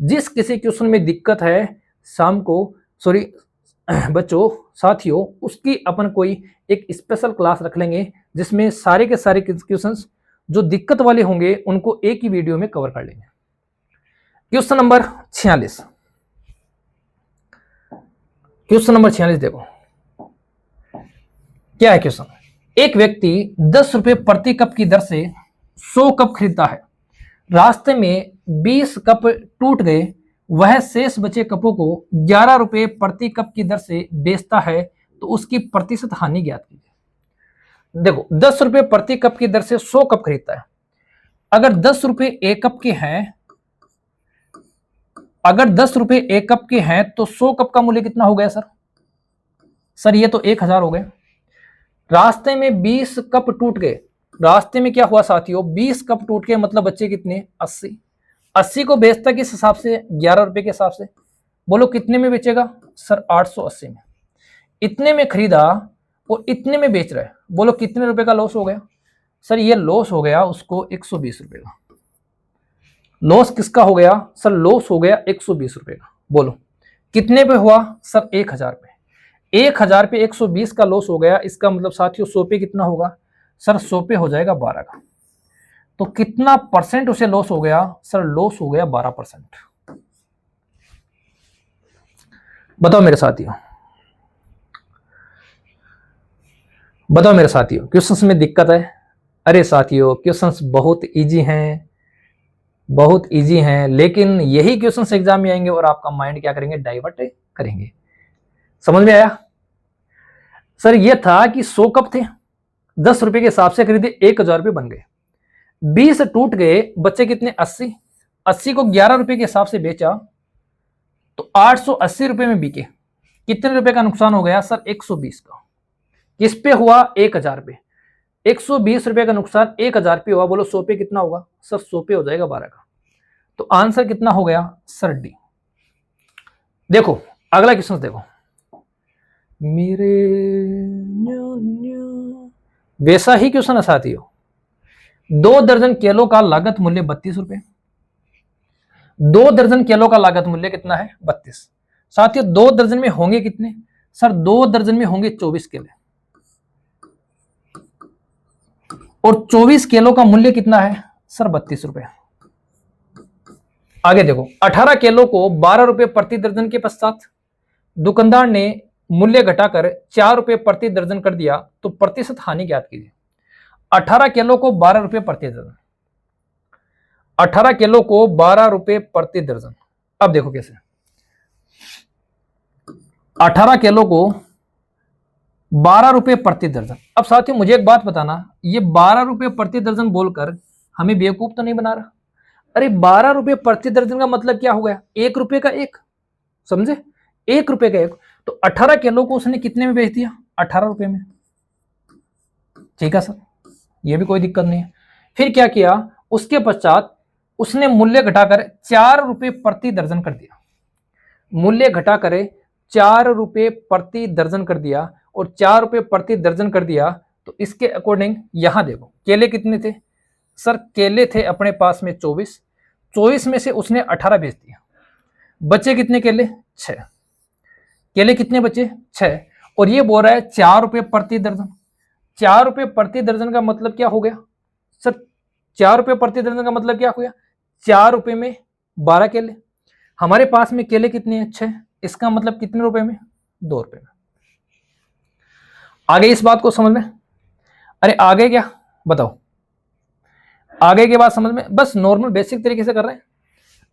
जिस किसी क्वेश्चन में दिक्कत है शाम को बच्चों साथियों उसकी अपन कोई एक स्पेशल क्लास रख लेंगे जिसमें सारे के सारे क्वेश्चंस जो दिक्कत वाले होंगे उनको एक ही वीडियो में कवर कर लेंगे। क्वेश्चन नंबर 46, क्वेश्चन नंबर 46 देखो क्या है क्वेश्चन। एक व्यक्ति 10 रुपये प्रति कप की दर से 100 कप खरीदता है, रास्ते में 20 कप टूट गए, वह शेष बचे कपों को 11 रुपये प्रति कप की दर से बेचता है, तो उसकी प्रतिशत हानि ज्ञात कीजिए। देखो 10 रुपये प्रति कप की दर से 100 कप खरीदता है। अगर 10 रुपये एक कप के हैं, अगर 10 रुपये एक कप के हैं तो 100 कप का मूल्य कितना हो गया सर? सर ये तो 1000 हो गए। रास्ते में 20 कप टूट गए, रास्ते में क्या हुआ साथियों 20 कप टूट गए, मतलब बच्चे कितने 80। 80 को बेचता किस हिसाब से? 11 रुपए के हिसाब से। बोलो कितने में बेचेगा सर? 880 में। इतने में खरीदा और इतने में बेच रहा है, बोलो कितने रुपए का लॉस हो गया सर? ये लॉस हो गया उसको 120 रुपए का। लॉस किसका हो गया सर? लॉस हो गया 120 रुपए का। बोलो कितने पे हुआ सर? 1000 पे। 1000 पे 120 का लॉस हो गया, इसका मतलब साथियों 100 पे कितना होगा सर? 100 पे हो जाएगा 12 का। तो कितना परसेंट उसे लॉस हो गया सर? लॉस हो गया 12%। बताओ मेरे साथियों, बताओ मेरे साथियों क्वेश्चंस में दिक्कत है? अरे साथियों क्वेश्चंस बहुत इजी हैं, बहुत इजी हैं, लेकिन यही क्वेश्चंस एग्जाम में आएंगे और आपका माइंड क्या करेंगे? डाइवर्ट करेंगे। समझ में आया? सर ये था कि 100 कप थे, 10 रुपए के हिसाब से खरीदे, 1000 रुपए बन गए, 20 टूट गए, बच्चे कितने 80। 80 को 11 रुपए के हिसाब से बेचा तो 880 रुपए में बिके। कितने रुपए का नुकसान हो गया सर? 120 का। किस पे हुआ? 1000 पे। 120 रुपए का नुकसान 1000 पे हुआ, बोलो 100 पे कितना होगा सर? 100 पे हो जाएगा 12 का। तो आंसर कितना हो गया सर डी। देखो अगला क्वेश्चन देखो, मेरे वैसा ही क्वेश्चन है साथियों। 2 दर्जन केलों का लागत मूल्य 32 रुपए। 2 दर्जन केलों का लागत मूल्य कितना है 32। साथियों 2 दर्जन में होंगे कितने सर, 2 दर्जन में होंगे 24 केले, और 24 केलों का मूल्य कितना है सर 32 रुपए। आगे देखो 18 केलों को 12 रुपए प्रति दर्जन के पश्चात दुकानदार ने मूल्य घटाकर 4 रुपए प्रति दर्जन कर दिया, तो प्रतिशत हानि ज्ञात कीजिए। 18 किलो को 12 रुपए प्रति दर्जन, 18 किलो को 12 रुपए प्रति दर्जन। अब देखो कैसे, 18 किलो को 12 रुपए प्रति दर्जन। अब साथियों मुझे एक बात बताना, ये 12 रुपए प्रति दर्जन बोलकर हमें बेवकूफ तो नहीं बना रहा? अरे 12 रुपए प्रति दर्जन का मतलब क्या हो गया, 1 रुपए का एक, समझे, 1 रुपए का एक। तो 18 किलो को उसने कितने में बेच दिया 18 रुपए में, ठीक है सर, ये भी कोई दिक्कत नहीं है। फिर क्या किया, उसके पश्चात उसने मूल्य घटाकर 4 रुपए प्रति दर्जन कर दिया, मूल्य घटाकर 4 रुपए प्रति दर्जन कर दिया, और 4 रुपए प्रति दर्जन कर दिया। तो इसके अकॉर्डिंग यहां देखो केले कितने थे सर, केले थे अपने पास में 24, 24 में से उसने 18 बेच दिया, बचे कितने केले 6, केले कितने बचे 6, और ये बोल रहा है 4 रुपए प्रति दर्जन। 4 रुपए प्रति दर्जन का मतलब क्या हो गया सर, 4 रुपए प्रति दर्जन का मतलब क्या हो गया, 4 रुपए में 12 केले, हमारे पास में केले कितने हैं 6, इसका मतलब कितने रुपए में 2 रुपए में। आगे इस बात को समझ में, अरे आगे क्या बताओ, आगे की बात समझ में, बस नॉर्मल बेसिक तरीके से कर रहे हैं।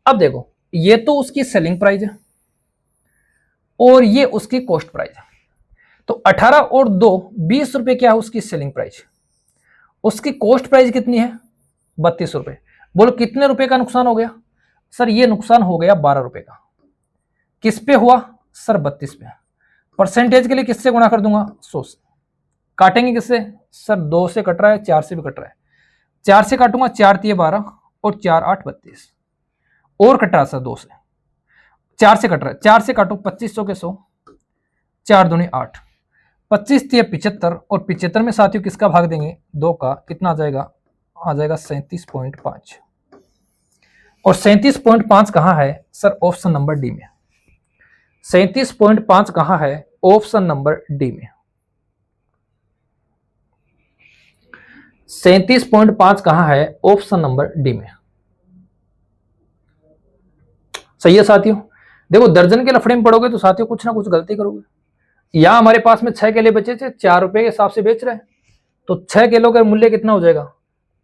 अब देखो ये तो उसकी सेलिंग प्राइस है और ये उसकी कॉस्ट प्राइस है, तो 18 और 2 20 रुपए क्या है उसकी सेलिंग प्राइस, उसकी कॉस्ट प्राइस कितनी है 32 रुपए। बोलो कितने रुपए का नुकसान हो गया सर, ये नुकसान हो गया 12 रुपए का। किस पे हुआ सर 32 पे। परसेंटेज के लिए किससे गुणा कर दूंगा 100 से, काटेंगे किससे सर, 2 से कट रहा है 4 से भी कट रहा है, 4 से काटूंगा 4 3 12 और 4 8 32, और कट रहा है सर 2 से, 4 से कट रहा है, 4 से काटो 2500 के 100, 4 दूनी 8, 25 3 75, और 75 में साथियों किसका भाग देंगे 2 का, कितना आ जाएगा 37.5, और 37.5 कहां है सर ऑप्शन नंबर डी में। 37.5 कहां है ऑप्शन नंबर डी में। 37.5 कहां है ऑप्शन नंबर डी में। सही है साथियों। देखो दर्जन के लफड़े में पड़ोगे तो साथियों कुछ ना कुछ गलती करोगे। यहां हमारे पास में 6 केले बचे थे, 4 रुपए के हिसाब से बेच रहे हैं, तो 6 किलो का मूल्य कितना हो जाएगा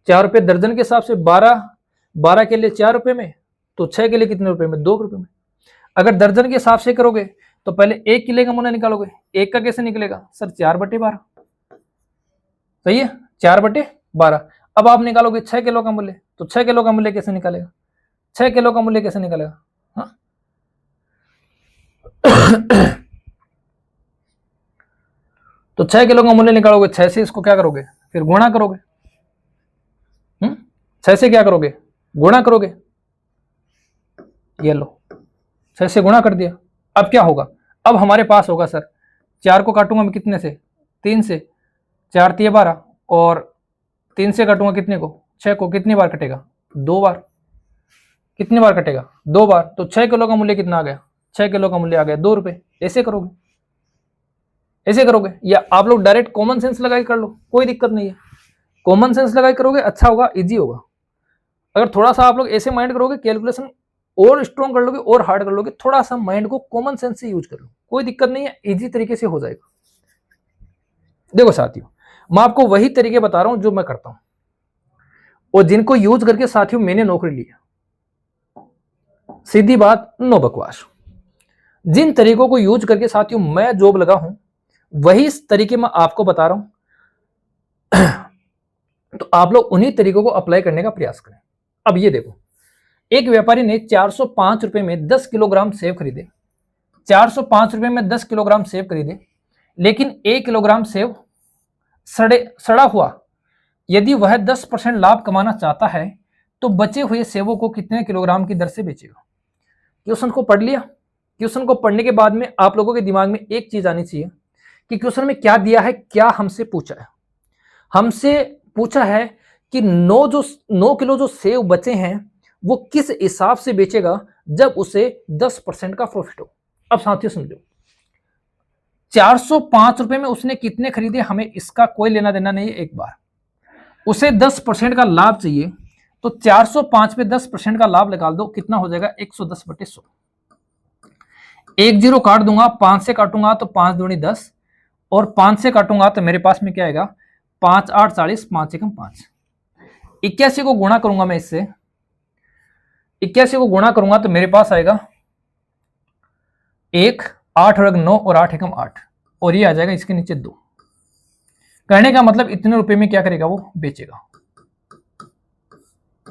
4 रुपए दर्जन के हिसाब से, 12 केले 4 रुपए में, तो 6 केले कितने रुपए में 2 रुपए में। अगर दर्जन के हिसाब से करोगे तो पहले 1 किले का मूल्य निकालोगे, 1 का कैसे निकलेगा सर 4/12, सही है 4/12। अब आप निकालोगे 6 किलो का मूल्य, तो 6 किलो का मूल्य कैसे निकालेगा, 6 किलो का मूल्य कैसे निकालेगा, हाँ? तो 6 किलो का मूल्य निकालोगे, 6 से इसको क्या करोगे फिर गुणा करोगे, 6 से क्या करोगे गुणा करोगे, ये लो 6 से गुणा कर दिया। अब क्या होगा, अब हमारे पास होगा सर 4 को काटूंगा मैं कितने से 3 से, 4 3 12, और 3 से काटूंगा कितने को 6 को, कितनी बार कटेगा 2 बार, कितनी बार कटेगा 2 बार, तो 6 किलो का मूल्य कितना आ गया 6 किलो का मूल्य आ गया 2 रुपए। ऐसे करोगे, ऐसे करोगे, या आप लोग डायरेक्ट कॉमन सेंस लगा के कर लो, कोई दिक्कत नहीं है, कॉमन सेंस लगा के करोगे अच्छा होगा, इजी होगा। अगर थोड़ा सा आप लोग ऐसे माइंड करोगे कैलकुलेशन और स्ट्रॉन्ग कर लोगे और हार्ड कर लोगे, थोड़ा सा माइंड को कॉमन सेंस से यूज कर लो, कोई दिक्कत नहीं है, इजी तरीके से हो जाएगा। देखो साथियों मैं आपको वही तरीके बता रहा हूं जो मैं करता हूं, और जिनको यूज करके साथियों मैंने नौकरी ली है। सीधी बात, नो बकवास। जिन तरीकों को यूज करके साथियों मैं जॉब लगा हूं वही तरीके मैं आपको बता रहा हूं, तो आप लोग उन्हीं तरीकों को अप्लाई करने का प्रयास करें। अब ये देखो, एक व्यापारी ने 405 रुपए में 10 किलोग्राम सेब खरीदे, 405 रुपए में 10 किलोग्राम सेब खरीदे, लेकिन 1 किलोग्राम सेब सड़ा हुआ। यदि वह 10% लाभ कमाना चाहता है तो बचे हुए सेवों को कितने किलोग्राम की दर से बेचेगा। क्वेश्चन को पढ़ लिया। क्वेश्चन को पढ़ने के बाद में आप लोगों के दिमाग में एक चीज आनी चाहिए कि क्वेश्चन में क्या दिया है, क्या हमसे पूछा है। हमसे पूछा है कि 9 किलो जो सेव बचे हैं वो किस हिसाब से बेचेगा जब उसे 10% का प्रॉफिट हो। अब साथियों समझो, 405 रुपए में उसने कितने खरीदे, हमें इसका कोई लेना देना नहीं है। एक बार उसे 10% का लाभ चाहिए, तो 405 पे 10% का लाभ निकाल दो, कितना हो जाएगा 110/100। 1 0 काट दूंगा, 5 से काटूंगा तो 5 दूनी 10, और 5 से काटूंगा तो मेरे पास में क्या आएगा 5 8 40, 5 एकम 5। 81 को गुणा करूंगा मैं इससे, 81 को गुणा करूंगा तो मेरे पास आएगा 1 8 और 9 और 8 एकम 8, और ये आ जाएगा इसके नीचे 2। कहने का मतलब इतने रुपए में क्या करेगा वो बेचेगा।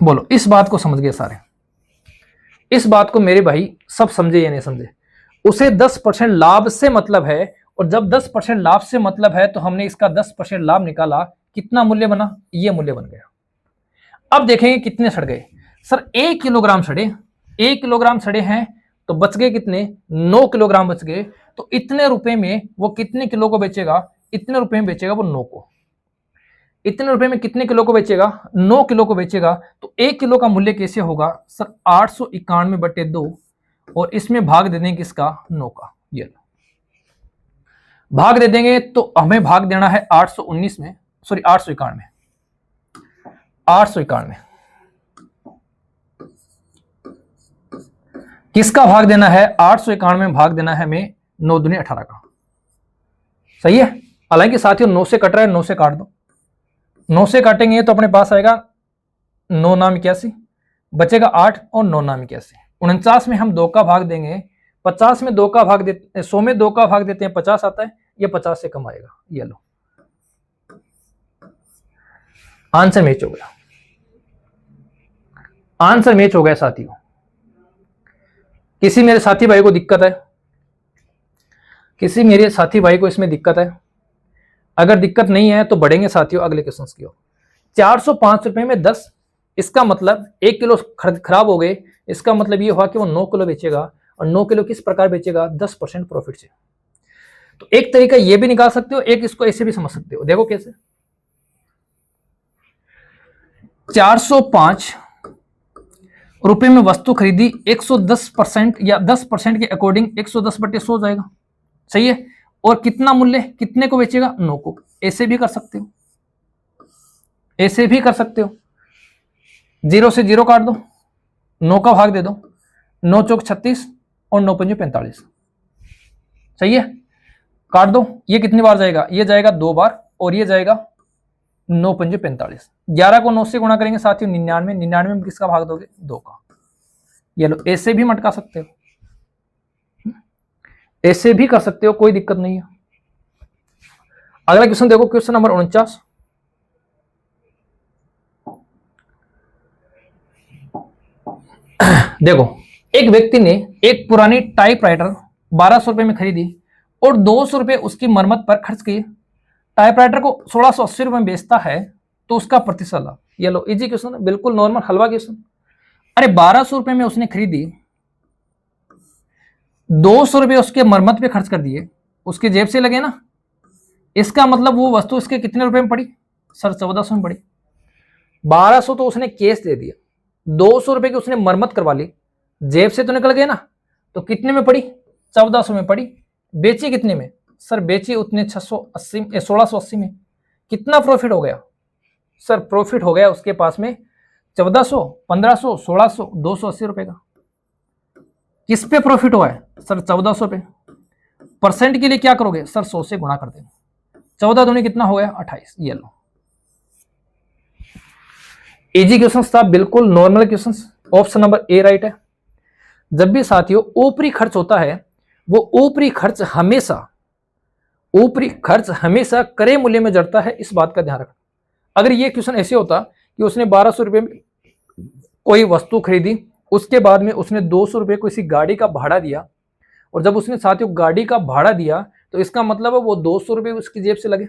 बोलो इस बात को समझ गए सारे? इस बात को मेरे भाई सब समझे या नहीं समझे? उसे 10% लाभ से मतलब है, और जब 10% लाभ से मतलब है तो हमने इसका 10% लाभ निकाला, कितना मूल्य बना, ये मूल्य बन गया। अब देखेंगे कितने सड़ गए। सर 1 किलोग्राम सड़े, 1 किलोग्राम सड़े हैं तो बच गए कितने, 9 किलोग्राम बच गए। तो इतने रुपए में वो कितने किलो को बेचेगा, इतने रुपए में बेचेगा वो 9 को। इतने रुपए में कितने किलो को बेचेगा, 9 किलो को बेचेगा। तो 1 किलो का मूल्य कैसे होगा सर, 891/2, और इसमें भाग दे देंगे किसका, 9 का। ये लो भाग दे देंगे तो हमें भाग देना है 819 में, सॉरी 891, 891। किसका भाग देना है, 891 में भाग देना है हमें 9 दूनी 18 का। सही है। हालांकि साथियों 9 से कट रहा है, 9 से काट दो, 9 से काटेंगे तो अपने पास आएगा 9 नाम 81, बचेगा 8 और 9 नाम 81। 49 में हम 2 का भाग देंगे, 50 में 2 का भाग देते, 100 में 2 का भाग देते हैं, 50 आता है। ये 50 से कम आएगा। ये लो आंसर मैच हो गया, आंसर मैच हो गया साथियों। किसी मेरे साथी भाई को दिक्कत है, किसी मेरे साथी भाई को इसमें दिक्कत है? अगर दिक्कत नहीं है तो बढ़ेंगे साथियों अगले क्वेश्चन की ओर। 405 रुपए में 10, इसका मतलब 1 किलो खराब हो गए, इसका मतलब ये हुआ कि वो 9 किलो बेचेगा, और 9 किलो किस प्रकार बेचेगा, 10% प्रॉफिट से। तो एक तरीका ये भी निकाल सकते हो, एक इसको ऐसे भी समझ सकते हो। देखो कैसे, 405 रुपए में वस्तु खरीदी, 110% या 10% के अकॉर्डिंग 110/100 जाएगा। सही है। और कितना मूल्य, कितने को बेचेगा, 9 को। ऐसे भी कर सकते हो, ऐसे भी कर सकते हो। 0 से 0 काट दो, 9 का भाग दे दो, 9 चौक 36 और 9 पंजे 45। सही है। काट दो, ये कितनी बार जाएगा, ये जाएगा 2 बार, और ये जाएगा 9 पंजे 45। 11 को 9 से गुणा करेंगे साथियों 99, 99 में किसका भाग दोगे, 2 का। ये लो ऐसे भी मटका सकते हो, ऐसे भी कर सकते हो, कोई दिक्कत नहीं है। अगला क्वेश्चन देखो, क्वेश्चन नंबर 49। देखो एक व्यक्ति ने एक पुरानी टाइपराइटर 1200 रुपए में खरीदी और 200 रुपए उसकी मरम्मत पर खर्च किए। टाइपराइटर को 1680 रुपए में बेचता है तो उसका प्रतिशत लाभ। ये लो इजी क्वेश्चन है, बिल्कुल नॉर्मल हलवा क्वेश्चन। अरे 1200 रुपए में उसने खरीदी, 200 रुपए उसके मरम्मत पे खर्च कर दिए, उसके जेब से लगे ना, इसका मतलब वो वस्तु उसके कितने रुपए में पड़ी सर, 1400 में पड़ी। 1200 तो उसने कैश दे दिया, 200 रुपए की उसने मरम्मत करवा ली, जेब से तो निकल गए ना, तो कितने में पड़ी, 1400 में पड़ी। बेची कितने में सर, बेची उतने 1680 में। कितना प्रॉफिट हो गया सर, प्रॉफिट हो गया उसके पास में 1400, 1500, 1600, 280 रुपए का। किस पे प्रॉफिट हुआ है सर, 1400 पे। परसेंट के लिए क्या करोगे सर, 100 से गुणा कर देंगे, 14 दूनी कितना हो गया 28। ये लो इजी क्वेश्चन था, बिल्कुल normal question. Option number A right है। जब भी साथियों ऊपरी खर्च होता है, वो ऊपरी खर्च हमेशा क्रय मूल्य में जड़ता है, इस बात का ध्यान रखना। अगर ये क्वेश्चन ऐसे होता कि उसने 1200 रुपए में कोई वस्तु खरीदी, उसके बाद में उसने 200 रुपए को किसी गाड़ी का भाड़ा दिया, और जब उसने साथियों गाड़ी का भाड़ा दिया तो इसका मतलब है वो 200 रुपए उसकी जेब से लगे,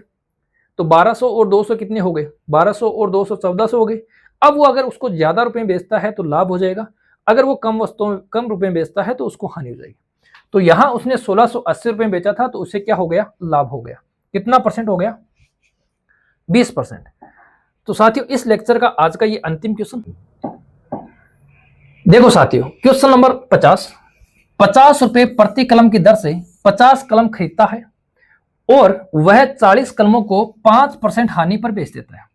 तो 1200 और 200 कितने हो गए, 1200 और 200 1400 हो गए। अब वो अगर उसको ज्यादा रुपए में बेचता है तो लाभ हो जाएगा, अगर वो कम रुपए में बेचता है तो उसको हानि हो जाएगी। तो यहां उसने 1680 रुपए में बेचा था तो उसे क्या हो गया, लाभ हो गया। कितना परसेंट हो गया, 20%। तो साथियों इस लेक्चर का आज का ये अंतिम क्वेश्चन देखो साथियों, क्वेश्चन नंबर 50 रुपए प्रति कलम की दर से 50 कलम खरीदता है और वह 40 कलमों को 5% हानि पर बेच देता है।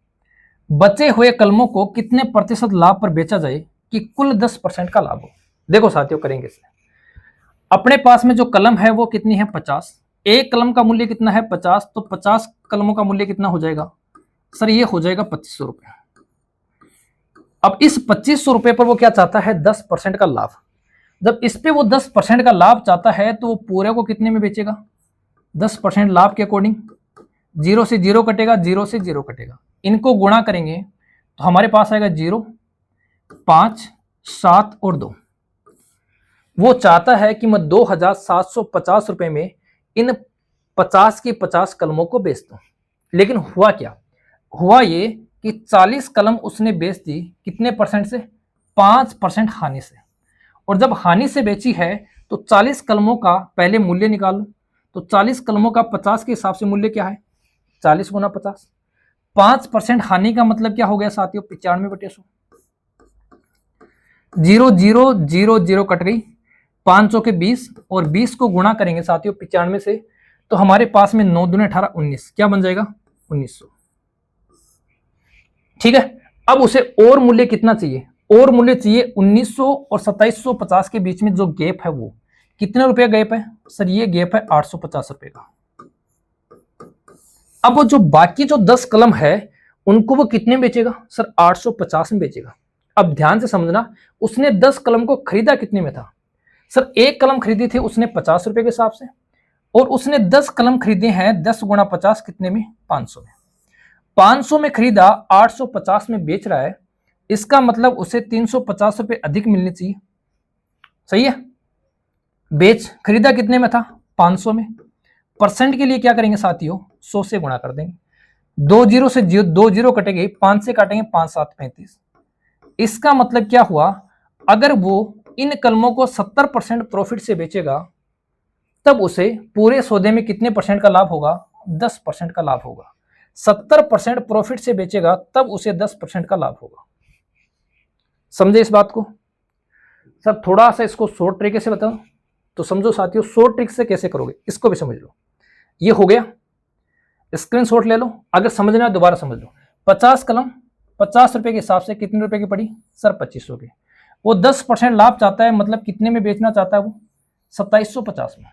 बचे हुए कलमों को कितने प्रतिशत लाभ पर बेचा जाए कि कुल 10% का लाभ हो। देखो साथियों करेंगे इसे, अपने पास में जो कलम है वो कितनी है 50, एक कलम का मूल्य कितना है 50, तो 50 कलमों का मूल्य कितना हो जाएगा सर, ये हो जाएगा 2500 रुपए। अब इस 2500 रुपए पर वो क्या चाहता है 10% का लाभ। जब इस पे वो 10% का लाभ चाहता है तो वो पूरे को कितने में बेचेगा, 10% लाभ के अकॉर्डिंग 0 से 0 कटेगा, 0 से 0 कटेगा, इनको गुणा करेंगे तो हमारे पास आएगा 0, 5, 7 और 2। वो चाहता है कि मैं 2750 रुपए में इन 50 की 50 कलमों को बेच दूं। लेकिन हुआ क्या, हुआ ये कि 40 कलम उसने बेच दी कितने परसेंट से, 5% हानि से। और जब हानि से बेची है तो 40 कलमों का पहले मूल्य निकालो, तो 40 कलमों का 50 के हिसाब से मूल्य क्या है 40 गुना 50, 5% हानि का मतलब क्या हो गया साथियों 95/100। 0 0 0 0 कट गई, 500 के 20 और 20 को गुणा करेंगे साथियों 95 से, तो हमारे पास में 9 दूने 18 19, क्या बन जाएगा 1900। ठीक है, अब उसे और मूल्य कितना चाहिए, और मूल्य चाहिए 1900 और 2750 के बीच में जो गैप है वो कितने रुपए गैप है सर, ये गैप है 850 रुपए का। अब वो जो बाकी जो 10 कलम है उनको वो कितने में बेचेगा सर, 850 में बेचेगा। अब ध्यान से समझना, उसने 10 कलम को खरीदा कितने में था सर, एक कलम खरीदी थी उसने 50 रुपए के हिसाब से, और उसने 10 कलम खरीदे हैं 10 गुणा 50 कितने में 500 में। 500 में खरीदा, 850 में बेच रहा है, इसका मतलब उसे 350 रुपए अधिक मिलने चाहिए। सही है, बेच खरीदा कितने में था 500 में, परसेंट के लिए क्या करेंगे साथियों 100 से गुणा कर देंगे, 2 0 से 2 0 कटेंगे, 5 से काटेंगे 5 7 35। इसका मतलब क्या हुआ, अगर वो इन कलमों को 70% प्रॉफिट से बेचेगा तब उसे पूरे सौदे में कितने परसेंट का लाभ होगा, 10% का लाभ होगा। 70% प्रॉफिट से बेचेगा तब उसे 10% का लाभ होगा। समझे इस बात को सर, थोड़ा सा इसको शॉर्ट तरीके से बताओ तो समझो साथियों, शॉर्ट ट्रिक से कैसे करोगे इसको भी समझ लो। ये हो गया, स्क्रीनशॉट ले लो, अगर समझना है दोबारा समझ लो। 50 कलम 50 रुपए के हिसाब से कितने रुपए की पड़ी सर 2500 की। वो 10% लाभ चाहता है, मतलब कितने में बेचना चाहता है वो 2750 में।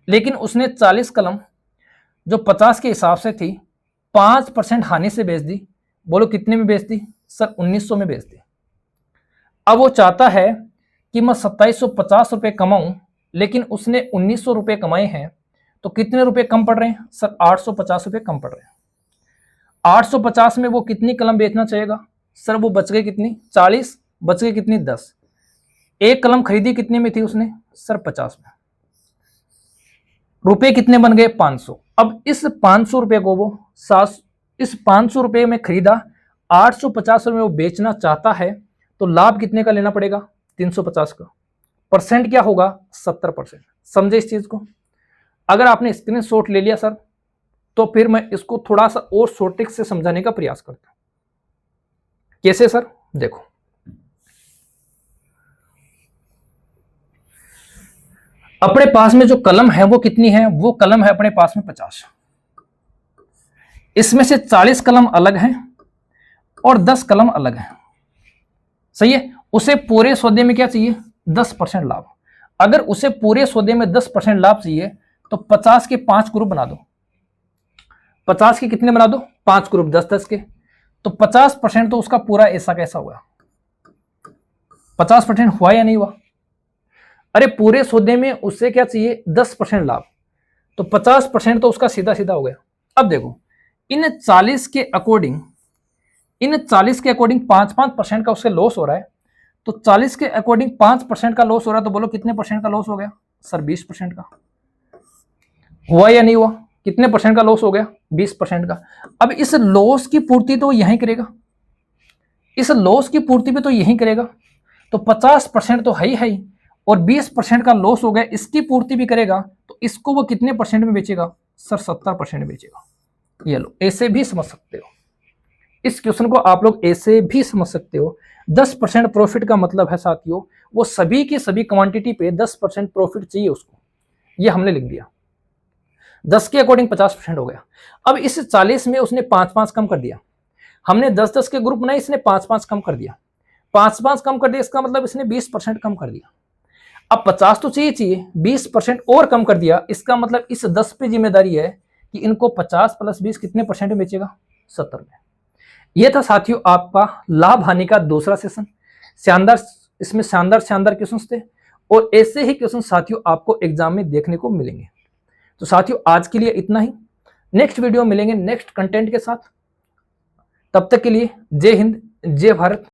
लेकिन उसने 40 कलम जो 50 के हिसाब से थी 5% हानि से बेच दी। बोलो कितने में बेच दी सर, 1900 में बेच दी। अब वो चाहता है कि मैं 2750 रुपए कमाऊं, लेकिन उसने 1900 रुपए कमाए हैं, तो कितने रुपए कम पड़ रहे हैं सर, 850 रुपए कम पड़ रहे हैं। 850 में वो कितनी कलम बेचना चाहेगा सर, वो बच गई कितनी 40, बच गई कितनी 10। एक कलम खरीदी कितने में थी उसने सर 50 में, रुपए कितने बन गए 500। अब इस 500 रुपए को वो इस 500 रुपए में खरीदा, 850 रुपए वो बेचना चाहता है, तो लाभ कितने का लेना पड़ेगा 350 का। परसेंट क्या होगा 70%। समझे इस चीज को। अगर आपने स्क्रीनशॉट ले लिया सर, तो फिर मैं इसको थोड़ा सा और शॉर्ट ट्रिक से समझाने का प्रयास करता हूं। कैसे सर, देखो अपने पास में जो कलम है वो कितनी है, वो कलम है अपने पास में 50। इसमें से 40 कलम अलग हैं और 10 कलम अलग हैं। सही है, उसे पूरे सौदे में क्या चाहिए 10% लाभ। अगर उसे पूरे सौदे में 10% लाभ चाहिए तो 50 के 5 ग्रुप बना दो। 50 के कितने बना दो 5 ग्रुप, 10-10 के, तो 50% तो उसका पूरा ऐसा कैसा हुआ, 50% हुआ या नहीं हुआ। अरे पूरे सौदे में उससे क्या चाहिए 10% लाभ, तो 50% तो उसका सीधा सीधा हो गया। अब देखो इन 40 के अकॉर्डिंग 5% का उससे लॉस हो रहा है, तो 40 के अकॉर्डिंग 5% का लॉस हो रहा है, तो बोलो कितने परसेंट का लॉस हो गया सर, 20% का। हुआ या नहीं हुआ, कितने परसेंट का लॉस हो गया 20% का। अब इस लॉस की पूर्ति तो यहीं करेगा, इस लॉस की पूर्ति भी तो यही करेगा, तो 50% तो है ही, और 20% का लॉस हो गया, इसकी पूर्ति भी करेगा, तो इसको वो कितने परसेंट में बेचेगा सर? 70% बेचेगा। ये लो, ऐसे भी समझ सकते हो इस क्वेश्चन को, आप लोग ऐसे भी समझ सकते हो। 10% प्रॉफिट का मतलब है साथियों, वो सभी की सभी क्वांटिटी पे 10% प्रॉफिट चाहिए उसको, ये हमने लिख दिया। 10 के अकॉर्डिंग 50% हो गया। अब इस 40 में उसने 5-5 कम कर दिया, हमने 10-10 के ग्रुप बनाए, इसने 5-5 कम कर दिया, 5-5 कम कर दिया, इसका मतलब इसने 20% कम कर दिया। अब 50 तो चाहिए, 20% और कम कर दिया, इसका मतलब इस 10 पे जिम्मेदारी है कि इनको 50 + 20 कितने परसेंट में बेचेगा? 70 में। यह था साथियों आपका लाभ हानि का दूसरा सेशन। शानदार, इसमें शानदार क्वेश्चंस थे, और ऐसे ही क्वेश्चन साथियों आपको एग्जाम में देखने को मिलेंगे। तो साथियों आज के लिए इतना ही, नेक्स्ट वीडियो मिलेंगे नेक्स्ट कंटेंट के साथ। तब तक के लिए जय हिंद, जय भारत।